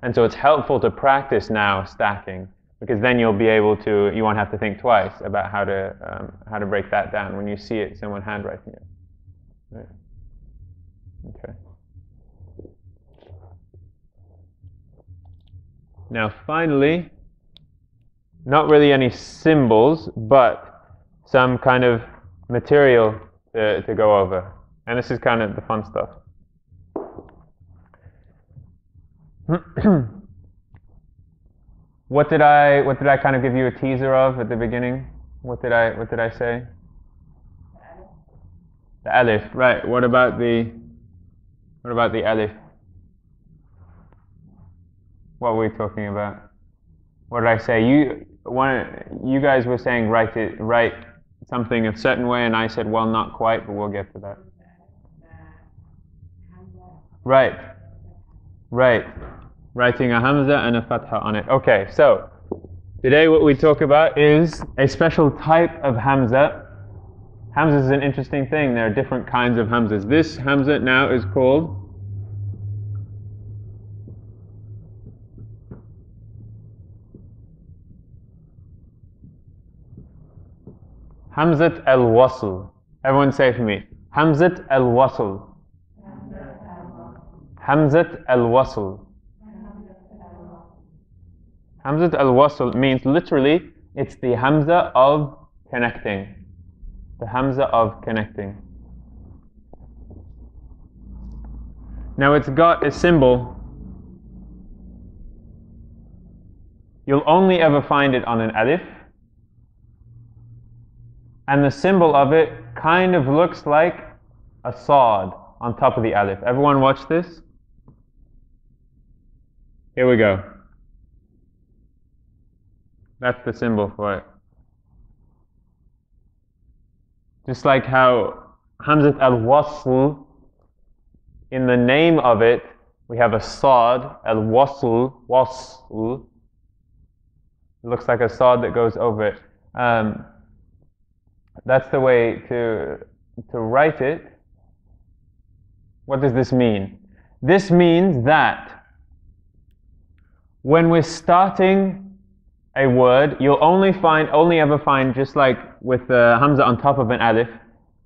And so it's helpful to practice now stacking, because then you'll be able to, you won't have to think twice about how to break that down when you see it, someone handwriting it. Right? Okay. Now finally, not really any symbols, but some kind of material to go over. And this is kind of the fun stuff. What did I kind of give you a teaser of at the beginning? What did I say? The alif, right. What about the alif? What were we talking about? What did I say? You guys were saying write something a certain way, and I said, well, not quite, but we'll get to that. Right. Writing a hamza and a fatha on it. Okay, so today what we talk about is a special type of hamza. Hamza is an interesting thing. There are different kinds of hamzas. This hamza now is called Hamzat al-Wasl. Everyone say for me. Hamzat al-Wasl. Hamzat al-Wasl. Hamzat al-Wasl means literally it's the hamza of connecting. The hamza of connecting. Now it's got a symbol. You'll only ever find it on an alif. And the symbol of it kind of looks like a sad on top of the alif. Everyone watch this? Here we go. That's the symbol for it. Just like how Hamzat al-Wasl, in the name of it, we have a sad, al-Wasl, wasl. It looks like a sad that goes over it. That's the way to write it. What does this mean? This means that when we're starting a word, you'll only ever find, just like with the hamza on top of an alif.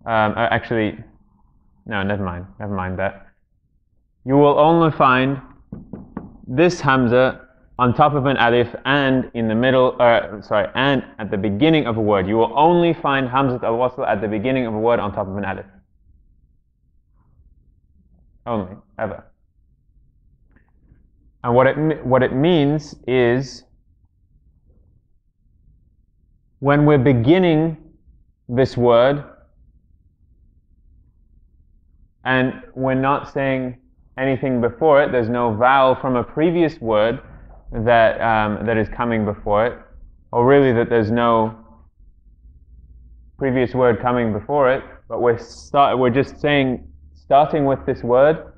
Actually, no, never mind that. You will only find this hamza on top of an alif and in the middle, and at the beginning of a word. You will only find hamzat al-wasl at the beginning of a word on top of an alif. Only, ever. And what it means is, when we're beginning this word and we're not saying anything before it, there's no vowel from a previous word that is coming before it, or really that there's no previous word coming before it, but we're just saying, starting with this word,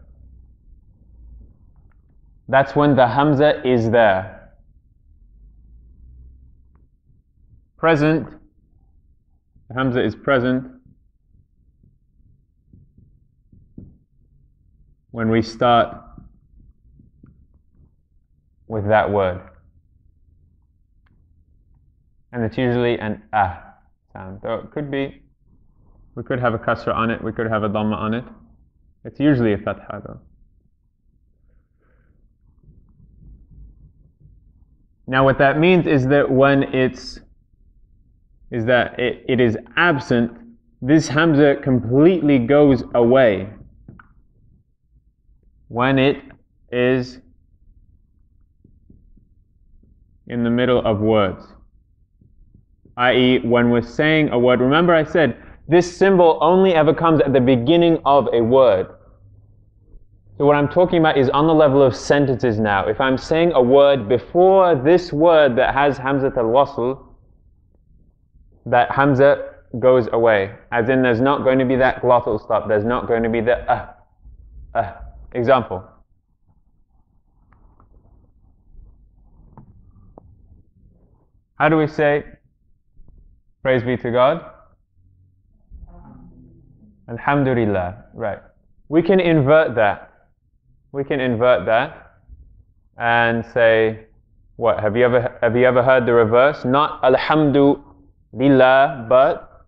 that's when the hamza is there. Present, the hamza is present when we start with that word. And it's usually an sound. Though it could be, we could have a kasra on it, we could have a dhamma on it. It's usually a fatha though. Now what that means is that when it is absent, this hamza completely goes away when it is in the middle of words. I.e., when we're saying a word. Remember I said, this symbol only ever comes at the beginning of a word. So what I'm talking about is on the level of sentences now. If I'm saying a word before this word that has Hamzat al-Wasl, that Hamza goes away. As in, there's not going to be that glottal stop. There's not going to be the Example. How do we say, praise be to God? Alhamdulillah. Right. We can invert that. And say, what? Have you ever heard the reverse? Not Alhamdulillah, but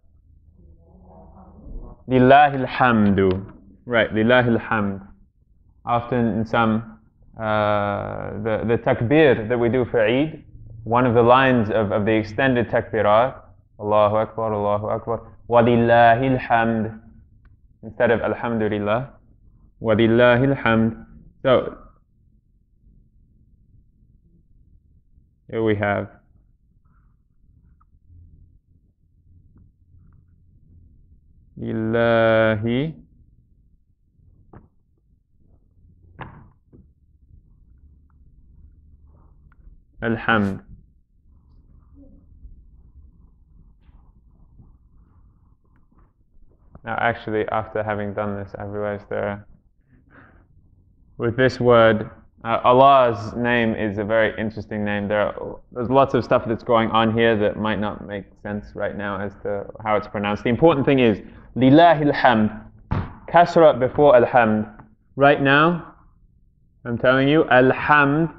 Lillahil hamdu. Right, Lillahil hamd. Often in some the takbir that we do for Eid, one of the lines of the extended takbirat, Allahu Akbar, wa lillahil hamd, instead of Alhamdulillah, wa lillahil hamd. So Here we have Lillahi alhamd. Now actually, after having done this, I realized with this word, Allah's name is a very interesting name. There's lots of stuff that's going on here that might not make sense right now as to how it's pronounced. The important thing is, Lillahi alhamd, kasra before alhamd. Right now, I'm telling you, alhamd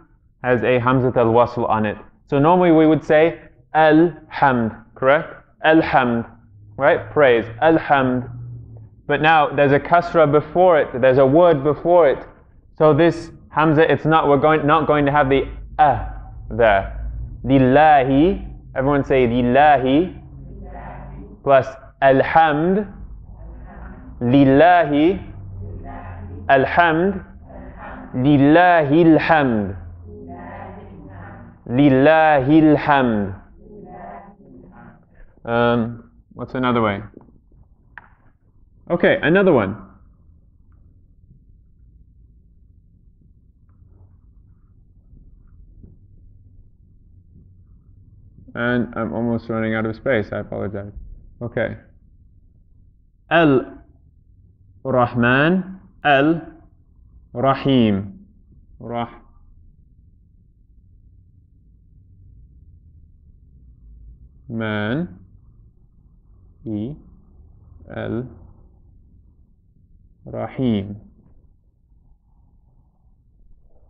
has a hamzat al-wasl on it. So normally we would say alhamd, correct? Alhamd, right? Praise, alhamd. But now there's a kasra before it, there's a word before it. So this hamza, we're not going to have the there. Lillahi, everyone say lillahi, plus alhamd, lillahi, alhamd, lillahi alhamd, lillahi alhamd. What's another way? Okay, another one. And I'm almost running out of space, I apologize. Okay. Al-Rahman, Al-Rahim. Man, Rahim.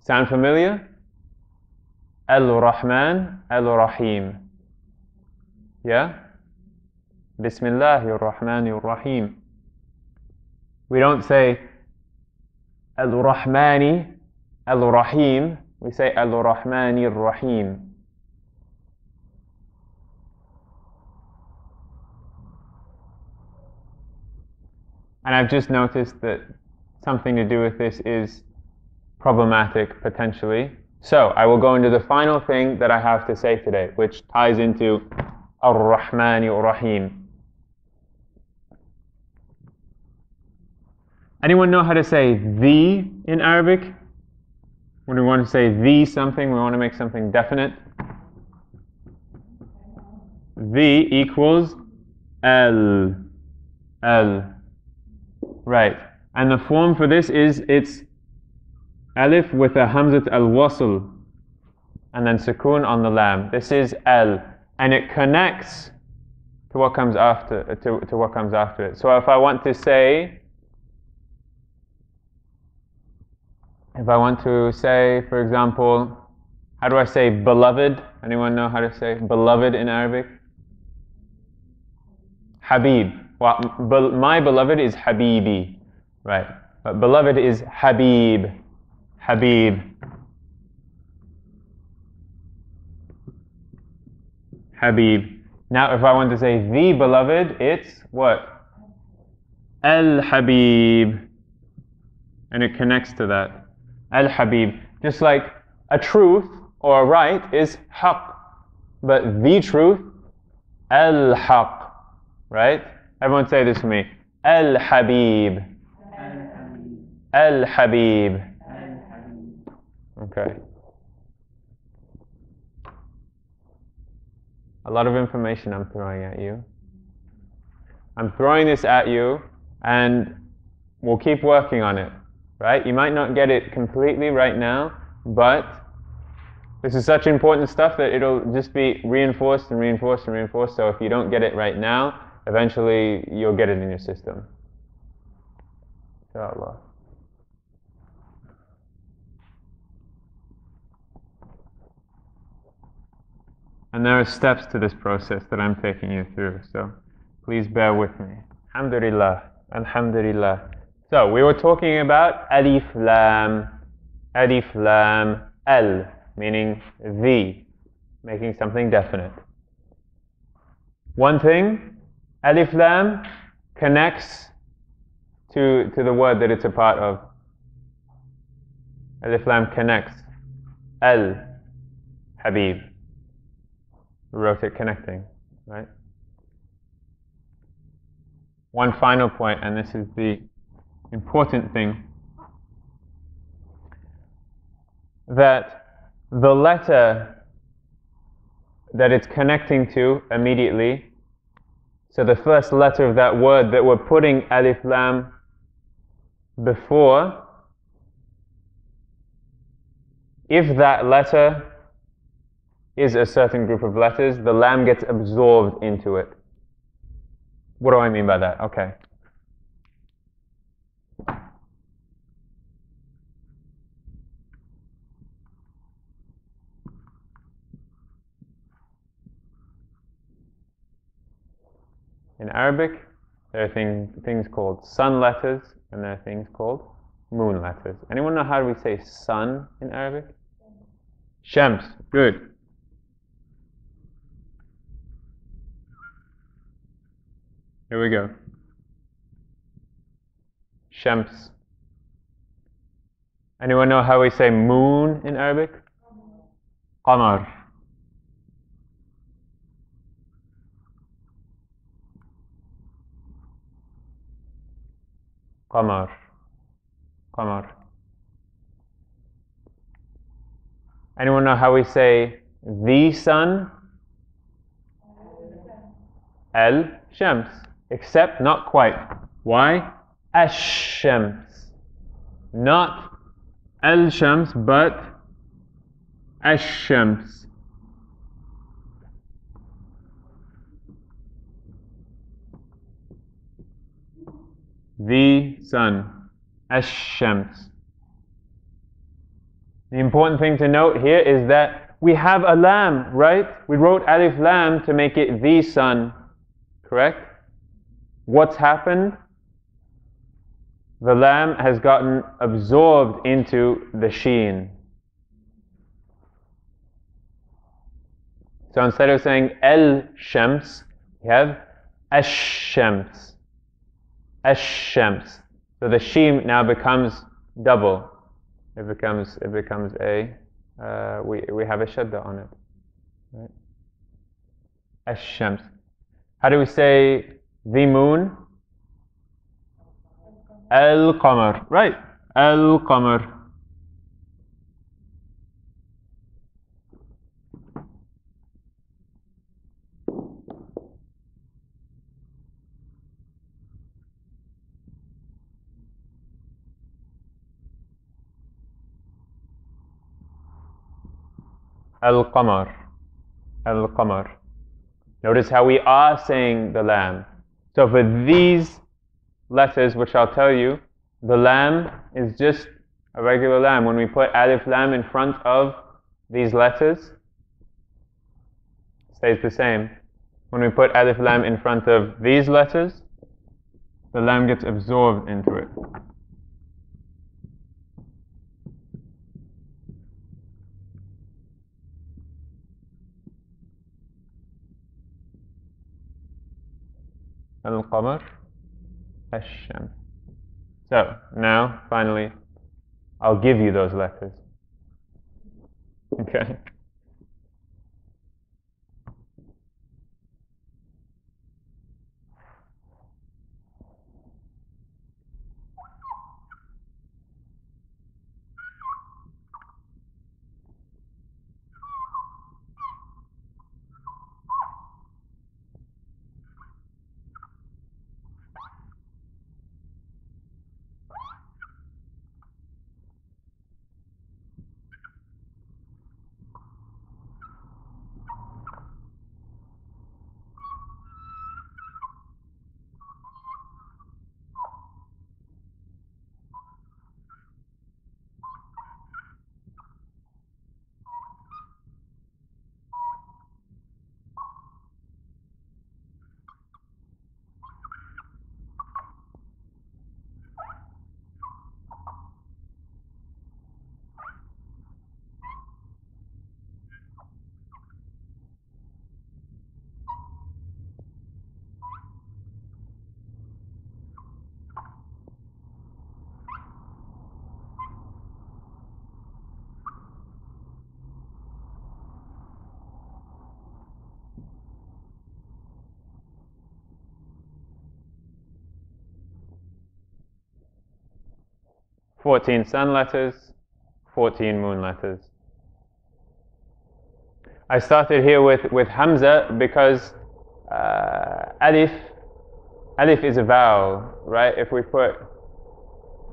Sound familiar? Al-Rahman, Al-Rahim. Yeah? Bismillahir Rahmanir Rahim. We don't say Al-Rahmani, Al-Rahim. We say Al-Rahmanir Rahim. And I've just noticed that something to do with this is problematic, potentially. So, I will go into the final thing that I have to say today, which ties into Ar-Rahmani Ar-Rahim. Anyone know how to say the in Arabic? When we want to say the something, we want to make something definite. The equals L. Right. And the form for this is it's alif with a hamzat al-wasl and then sukoon on the lam. This is L, and it connects to what comes after to what comes after it. So if I want to say, for example, how do I say beloved? Anyone know how to say beloved in Arabic? Habib. Well, my beloved is Habibi, right? But beloved is Habib. Habib. Now if I want to say the beloved, it's what? Al-Habib. And it connects to that. Al-Habib. Just like a truth or a right is haqq. But the truth, al-haqq. Right? Everyone say this for me. Al-Habib. Al-Habib. Okay. A lot of information I'm throwing at you. I'm throwing this at you, and we'll keep working on it, right? You might not get it completely right now, but this is such important stuff that it'll just be reinforced and reinforced and reinforced. So if you don't get it right now, eventually you'll get it in your system. Inshallah. And there are steps to this process that I'm taking you through, so please bear with me. Alhamdulillah, Alhamdulillah. So we were talking about alif lam, al, meaning the, making something definite. One thing, alif lam connects to the word that it's a part of. Alif lam connects. Al, Habib. We wrote it connecting, right? One final point, and this is the important thing, that the letter that it's connecting to immediately, so the first letter of that word that we're putting alif lam before, if that letter is a certain group of letters, the lam gets absorbed into it. What do I mean by that? Okay. In Arabic, there are things called sun letters, and there are things called moon letters. Anyone know how do we say sun in Arabic? Shams. Good. Here we go. Shams. Anyone know how we say moon in Arabic? Qamar. Qamar. Qamar. Anyone know how we say the sun? Al-Shams. Except not quite. Why? Ash-Shams. Not Al-Shams, but Ash-Shams. The sun. Ash-Shams. The important thing to note here is that we have a lam, right? We wrote alif lam to make it the sun, correct? What's happened? The lam has gotten absorbed into the sheen. So instead of saying el-shams, we have ash-shams. Ash-shams. So the sheen now becomes double. It becomes a, we have a shadda on it. Right? Ash-shams. How do we say the moon? Al-qamar. Right. Al-qamar. Al-qamar. Al-qamar. Notice how we are saying the lam. So for these letters, which I'll tell you, the lam is just a regular lam. When we put alif lam in front of these letters, it stays the same. When we put alif lam in front of these letters, the lam gets absorbed into it. Al-qamar, ash-shams. So, now, finally, I'll give you those letters. Okay? 14 sun letters, 14 moon letters. I started here with Hamza because alif is a vowel, right? If we put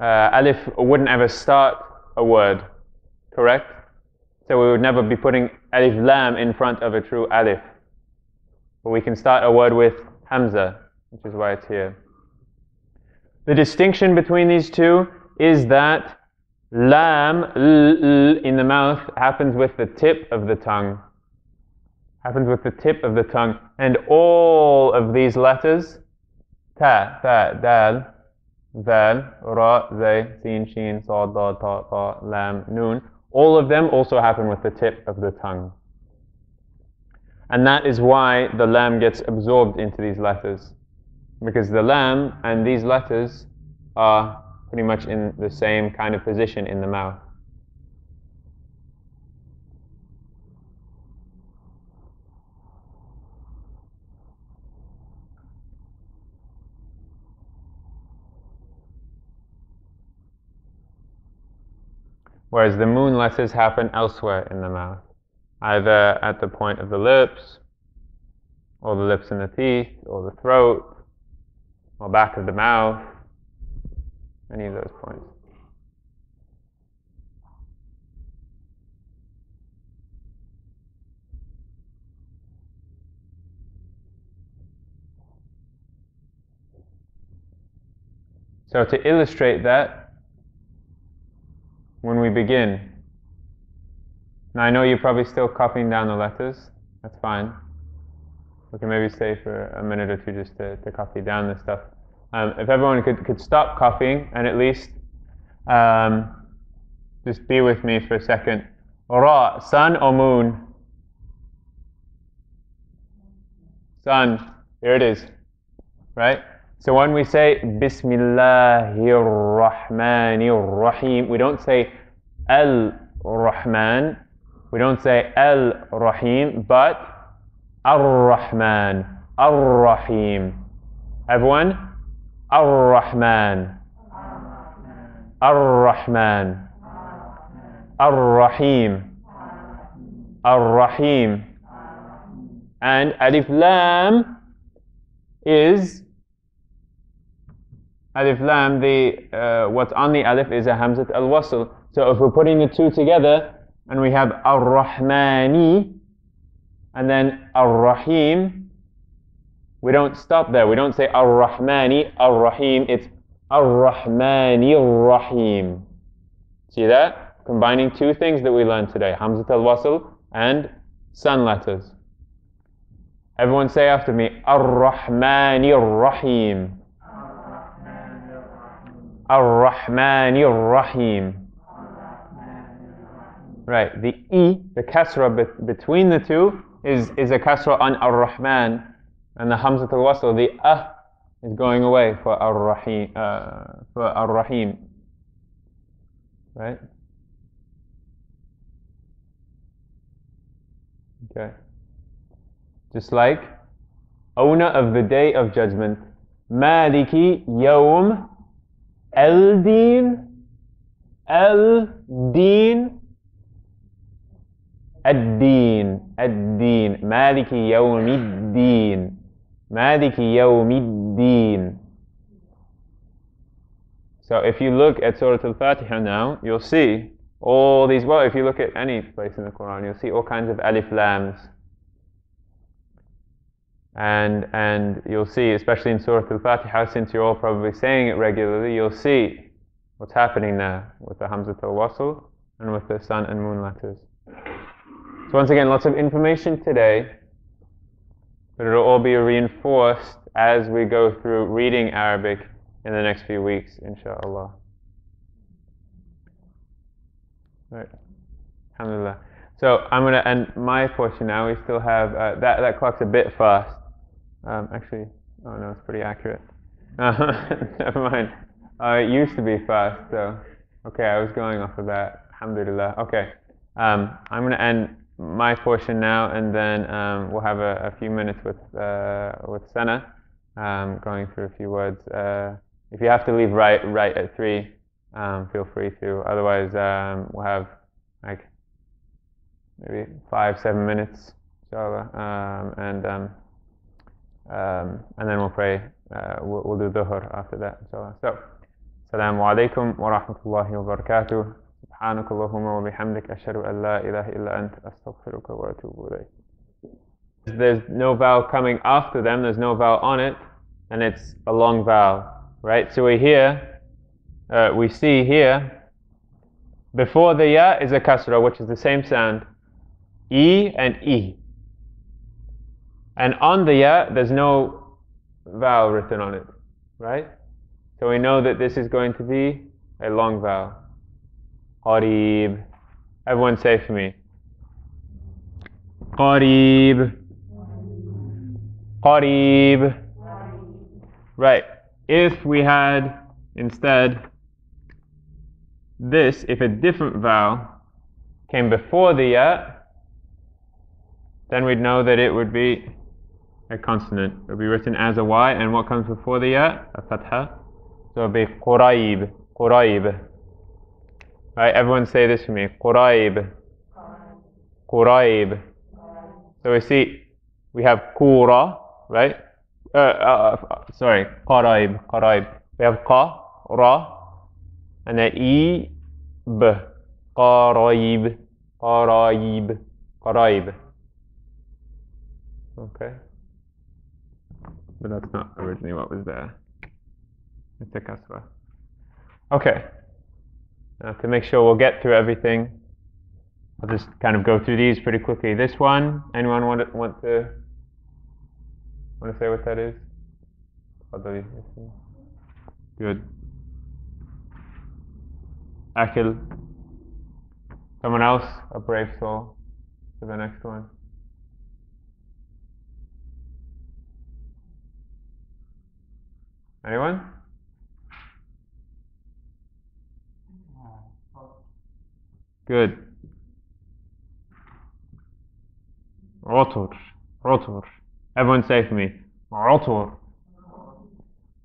alif wouldn't ever start a word, correct? So we would never be putting alif lam in front of a true alif. But we can start a word with Hamza, which is why it's here. The distinction between these two is that lam, in the mouth, happens with the tip of the tongue. Happens with the tip of the tongue. And all of these letters, ta, tha, dal, ذال, را, زي, سين, شين, صاد, ضاد, طاء, طاء, لام, noon, all of them also happen with the tip of the tongue. And that is why the lam gets absorbed into these letters. Because the lam and these letters are pretty much in the same kind of position in the mouth. Whereas the moon letters happen elsewhere in the mouth, either at the point of the lips, or the lips and the teeth, or the throat, or back of the mouth, any of those points. So to illustrate that, when we begin, now I know you're probably still copying down the letters, that's fine. We can maybe stay for a minute or two just to copy down this stuff. If everyone could stop copying and at least just be with me for a second. Ra, sun or moon? Sun, here it is, right? So when we say Bismillahir Rahmanir Rahim, we don't say Al-Rahman, we don't say Al-Rahim, but Ar-Rahman, Ar-Rahim. Everyone? Ar-Rahman, Ar-Rahman, Ar-Rahim, Ar-Rahim. And Alif Lam is Alif Lam, what's on the Alif is a Hamzat al-Wasl. So if we're putting the two together and we have Ar-Rahmani and then Ar-Rahim, we don't stop there. We don't say Ar-Rahmani, Ar-Rahim. It's Ar-Rahmani Ar-Rahim. See that? Combining two things that we learned today, Hamzat al-Wasl and sun letters. Everyone say after me, Ar-Rahmani Ar-Rahim. Ar-Rahmani Ar-Rahim. Right, the E, the kasra between the two is a kasra on Ar-Rahman, and the Hamzat al-Wasl, the is going away for Ar-Rahim, right? Okay. Just like owner of the day of judgment, Maliki Yawm Al-Din, Al-Din, Ad-Din, Ad-Din, Maliki Yawmiddin, Maliki Yawmiddin. So if you look at Surah Al-Fatiha now, you'll see all these, well, if you look at any place in the Quran, you'll see all kinds of alif lams. And you'll see, especially in Surah Al-Fatiha, since you're all probably saying it regularly, you'll see what's happening there with the Hamzat al-Wasl and with the sun and moon letters. So once again, lots of information today, but it'll all be reinforced as we go through reading Arabic in the next few weeks, inshaAllah. Right. Alhamdulillah. So I'm going to end my portion now. We still have, that clock's a bit fast. Actually, oh no, it's pretty accurate. Never mind. It used to be fast, so okay, I was going off of that. Alhamdulillah. Okay, I'm going to end my portion now, and then we'll have a few minutes with Sana, going through a few words. If you have to leave right at 3, feel free to. Otherwise, we'll have like maybe 5-7 minutes, inshallah, and then we'll pray. We'll do dhuhr after that, inshallah. So, Assalamu alaikum wa rahmatullahi wa barakatuh. سبحانك اللهم وبحمدك أشهد أن لا إله إلا أنت أستغفرك وأتوب إليك. There's no vowel coming after them, there's no vowel on it, and it's a long vowel, right? So we see here, before the ya is a kasra, which is the same sound, E and E. And on the ya, there's no vowel written on it, right? So we know that this is going to be a long vowel. Qareeb. Everyone say for me. Qareeb. Qareeb. Right. If we had instead this, if a different vowel came before the ya, then we'd know that it would be a consonant. It would be written as a Y, and what comes before the ya? A fatha. So it would be Quraib. Quraib. Right, everyone say this for me. Quraib. Quraib. So we see, we have Qura, right? Sorry, Qaraib. Qaraib. We have Qa, Ra, and then E, B. Qaraib. Qaraib. Qaraib. Okay. But that's not originally what was there. It's a kasra. Okay. To make sure we'll get through everything, I'll just kind of go through these pretty quickly. This one, anyone want to say what that is? Good. Akil. Someone else? A brave soul for the next one. Anyone? Good. Rotor. Rotor. Everyone say for me. Rotor.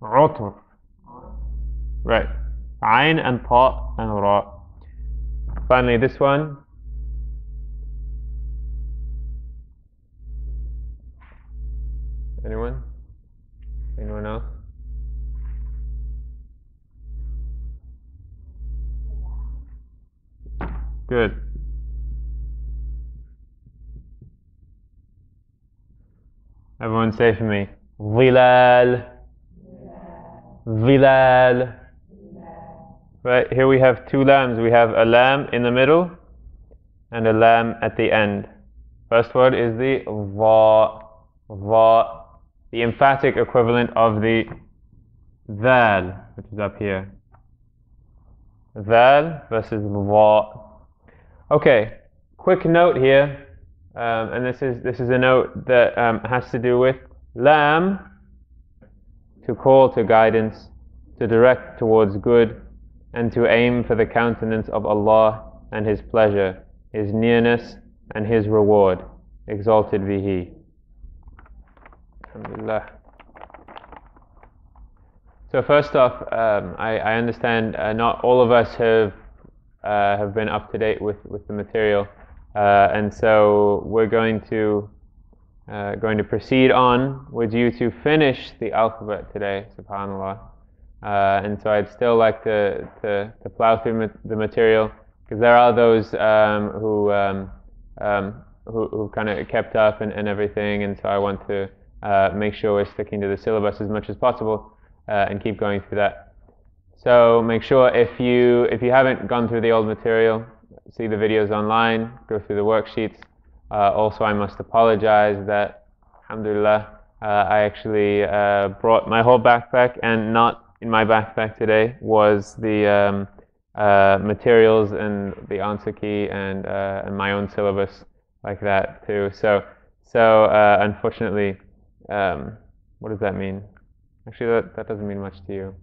Rotor. Right. Ain and Ta and Ra. Finally, this one. Anyone? Anyone else? Good. Everyone say for me. Zilal. Zilal. Right, here we have two lams. We have a lam in the middle and a lam at the end. First word is the va. Va. The emphatic equivalent of the dhal, which is up here. Dhal versus va. Okay, quick note here, and this is a note that has to do with lam, to call to guidance, to direct towards good, and to aim for the countenance of Allah and His pleasure, His nearness and His reward. Exalted be He. Alhamdulillah. So first off, I understand not all of us have been up to date with the material, and so we're going to proceed on with you to finish the alphabet today, subhanallah. And so I'd still like to plow through the material, because there are those who kind of kept up and everything, and so I want to make sure we're sticking to the syllabus as much as possible and keep going through that. So make sure if you haven't gone through the old material, see the videos online, go through the worksheets. Also, I must apologize that, alhamdulillah, I actually brought my whole backpack, and not in my backpack today was the materials and the answer key and my own syllabus like that too. So unfortunately, what does that mean? Actually, that doesn't mean much to you.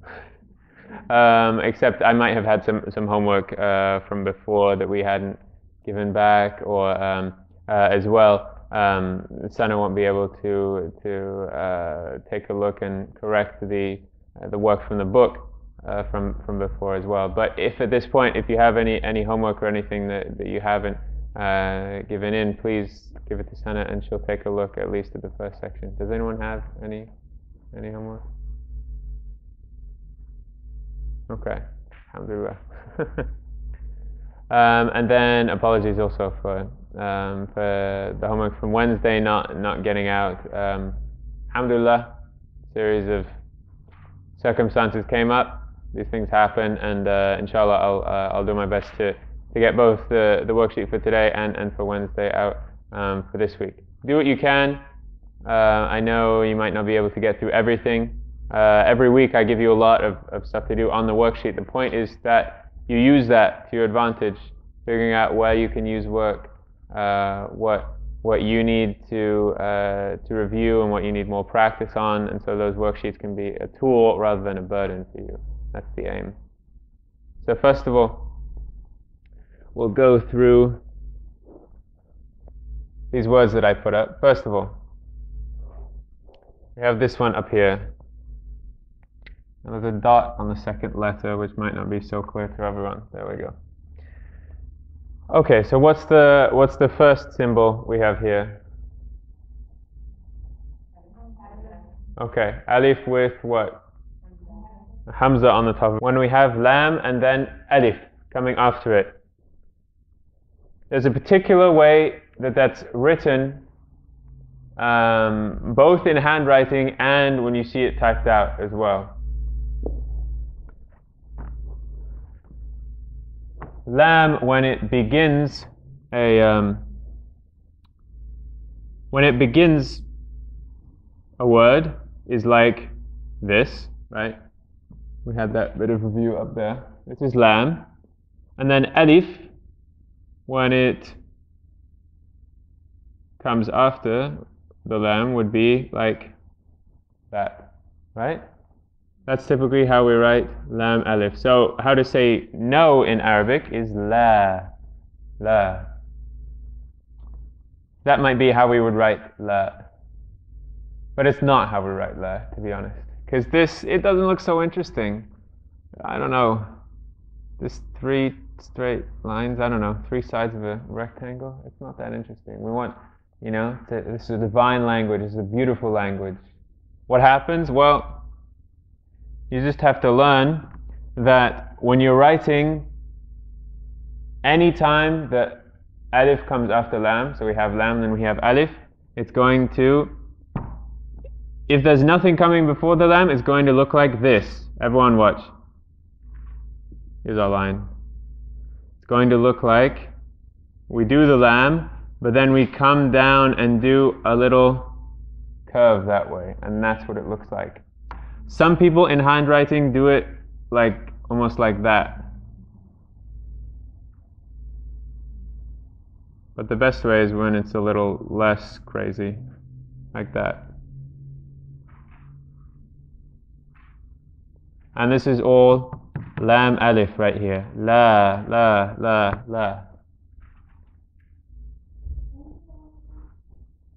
Except I might have had some homework from before that we hadn't given back, or as well, Sana won't be able to take a look and correct the work from the book from before as well. But if at this point, if you have any homework or anything that you haven't given in, please give it to Sana and she'll take a look at least at the first section. Does anyone have any homework? Okay, alhamdulillah. And then apologies also for the homework from Wednesday not getting out. Alhamdulillah, series of circumstances came up. These things happen, and inshallah I'll do my best to get both the worksheet for today and for Wednesday out for this week. Do what you can. I know you might not be able to get through everything. Every week I give you a lot of stuff to do on the worksheet. The point is that you use that to your advantage, figuring out where you can use work, what you need to review and what you need more practice on, and so those worksheets can be a tool rather than a burden for you. That's the aim. So first of all, we'll go through these words that I put up. First of all, we have this one up here. And there's a dot on the second letter, which might not be so clear to everyone. There we go. Okay, so what's the first symbol we have here? Okay, alif with what? Hamza on the top. When we have lam and then alif coming after it, there's a particular way that's written, both in handwriting and when you see it typed out as well. Lam, when it begins a word, is like this, right? We had that bit of review up there. This is lam, and then alif, when it comes after the lam, would be like that, right? That's typically how we write lam alif. So how to say no in Arabic is la. That might be how we would write la. But it's not how we write la, to be honest. Because it doesn't look so interesting. I don't know. This 3 straight lines, I don't know, 3 sides of a rectangle. It's not that interesting. We want, this is a divine language. It's a beautiful language. What happens? Well, you just have to learn that when you're writing, any time that alif comes after lam, so we have lam, then we have alif, it's going to, if there's nothing coming before the lam, it's going to look like this. Everyone watch. Here's our line. It's going to look like we do the lam, but then we come down and do a little curve that way, and that's what it looks like. Some people in handwriting do it like almost like that. But the best way is when it's a little less crazy, like that. And this is all lam alif right here. La, la, la, la.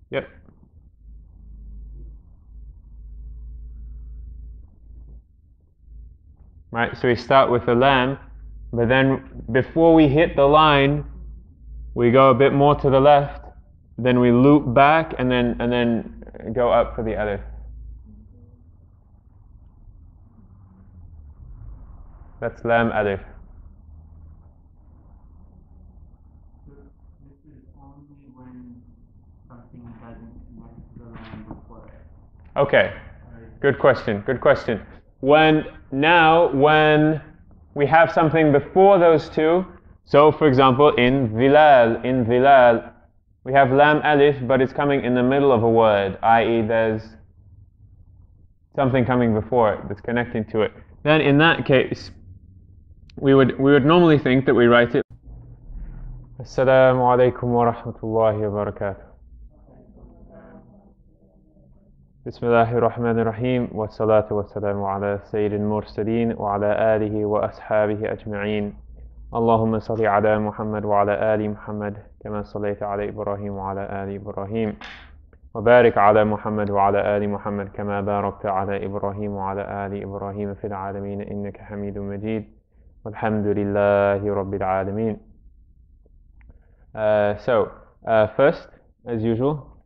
Yep. Right, so we start with the lam, but then before we hit the line, we go a bit more to the left, then we loop back and then go up for the alif. That's lam alif. This is only when something doesn't connect to the line before it. Okay, good question. When we have something before those two, so for example in zilal, we have lam alif, but it's coming in the middle of a word, i.e. there's something coming before it that's connecting to it. Then in that case, we would normally think that we write it. Assalamu alaikum wa rahmatullahi wa barakatuh. بسم الله الرحمن الرحيم والصلاة والسلام على سيد المرسلين وعلى آله وأصحابه أجمعين اللهم صل على محمد وعلى آل محمد كما صليت على إبراهيم وعلى آل إبراهيم وبارك على محمد وعلى آل محمد كما باركت على إبراهيم وعلى آل إبراهيم في العالمين إنك حميد مجيد والحمد لله رب العالمين. First, as usual,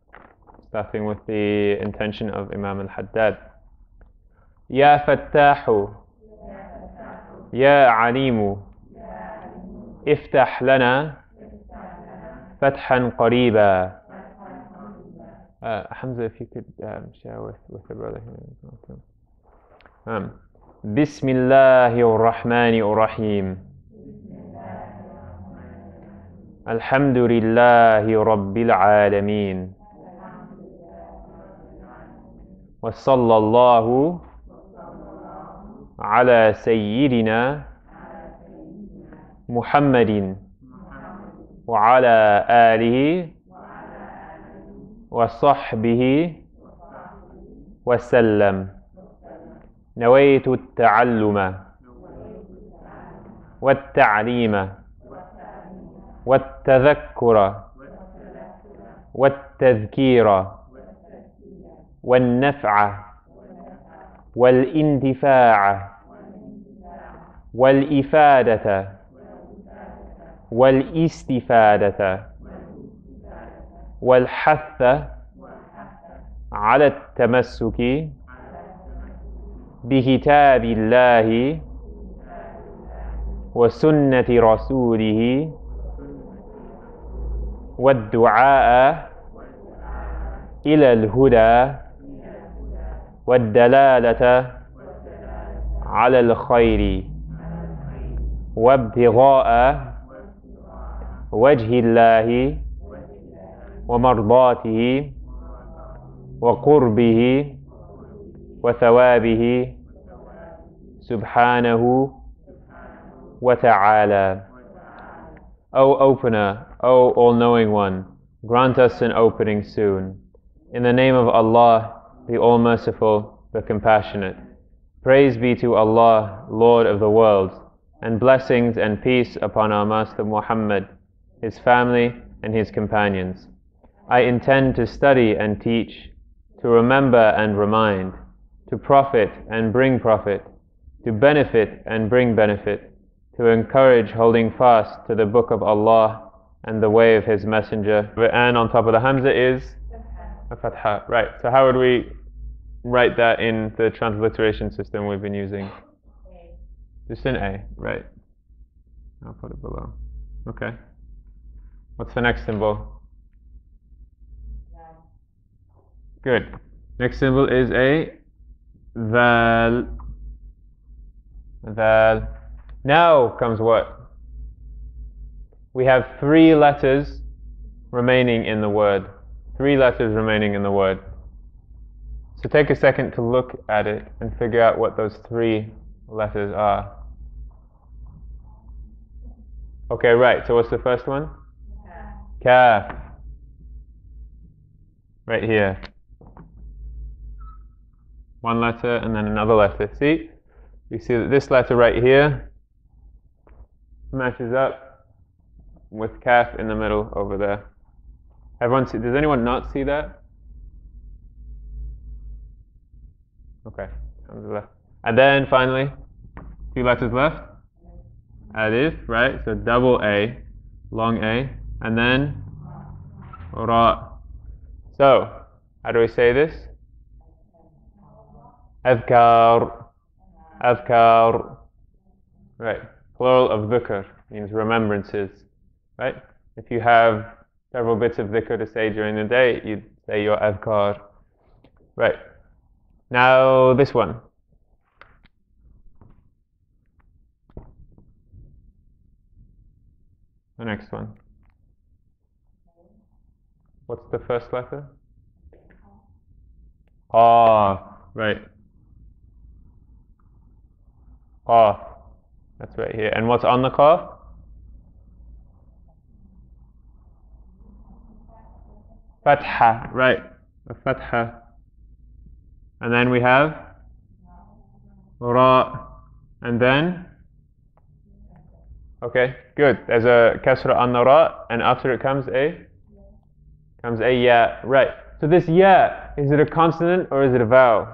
starting with the intention of Imam al-Haddad. Ya Fattahu, Ya Alimu, Iftah lana Fathan Qariba. Hamza, if you could share with the brother here. Bismillahir Rahmanir Rahim. Alhamdulillahi Rabbil Alameen. Wa sallallahu ala Sayyidina Muhammadin wa ala alihi وصحبه وسلم. نويت التعلم والتعليم والتذكر والتذكير والنفع والاندفاع والإفادة والاستفادة والحث على التمسك بكتاب الله وسنة رسوله والدعاء إلى الهدى والدلالة على الخير وابتغاء وجه الله ومرضاته وقربه وثوابه سبحانه وتعالى. O Opener, O All-Knowing One, grant us an opening soon. In the name of Allah, the All-Merciful, the Compassionate. Praise be to Allah, Lord of the worlds, and blessings and peace upon our Master Muhammad, his family and his companions. I intend to study and teach, to remember and remind, to profit and bring profit, to benefit and bring benefit, to encourage holding fast to the Book of Allah and the way of His Messenger. And on top of the Hamza is a Fatha. Right, so how would we write that in the transliteration system we've been using? Just an A, right. I'll put it below. Okay. What's the next symbol? Good. Next symbol is a Val. Val. Now comes what? We have 3 letters remaining in the word. 3 letters remaining in the word. So take a second to look at it and figure out what those 3 letters are. Okay, right. So what's the first one? Kaf. Right here. 1 letter and then another letter. See? You see that this letter right here matches up with kaf in the middle over there. Everyone see? Does anyone not see that? Okay. And then finally, 2 letters left. Alif, right? So double A, long A, and then Ra. So, how do we say this? Adhkar. Adhkar. Right. Plural of dhikr means remembrances. Right? If you have several bits of dhikr to say during the day, you'd say your adhkar. Right. Now this one. The next one. What's the first letter? Qaf. Right. Qaf. That's right here. And what's on the qaf? Fatha. Right. A fatha. And then we have Ra. And then? Okay, good. There's a kasra on the Ra, and after it comes a ya. Right. So this ya, is it a consonant or is it a vowel?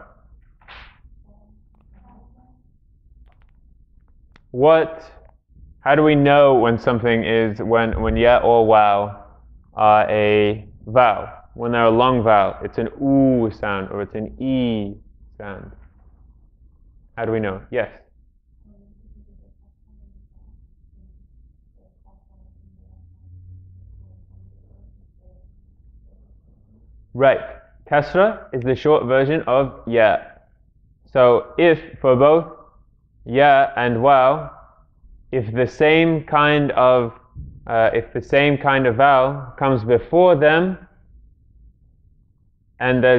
How do we know when something is, when ya or wow are a vowel? When they're a long vowel, it's an oo sound or it's an e sound. How do we know? Yes? Right. Kasra is the short version of ya. So if for both ya and wow, if the same kind of vowel comes before them, and there's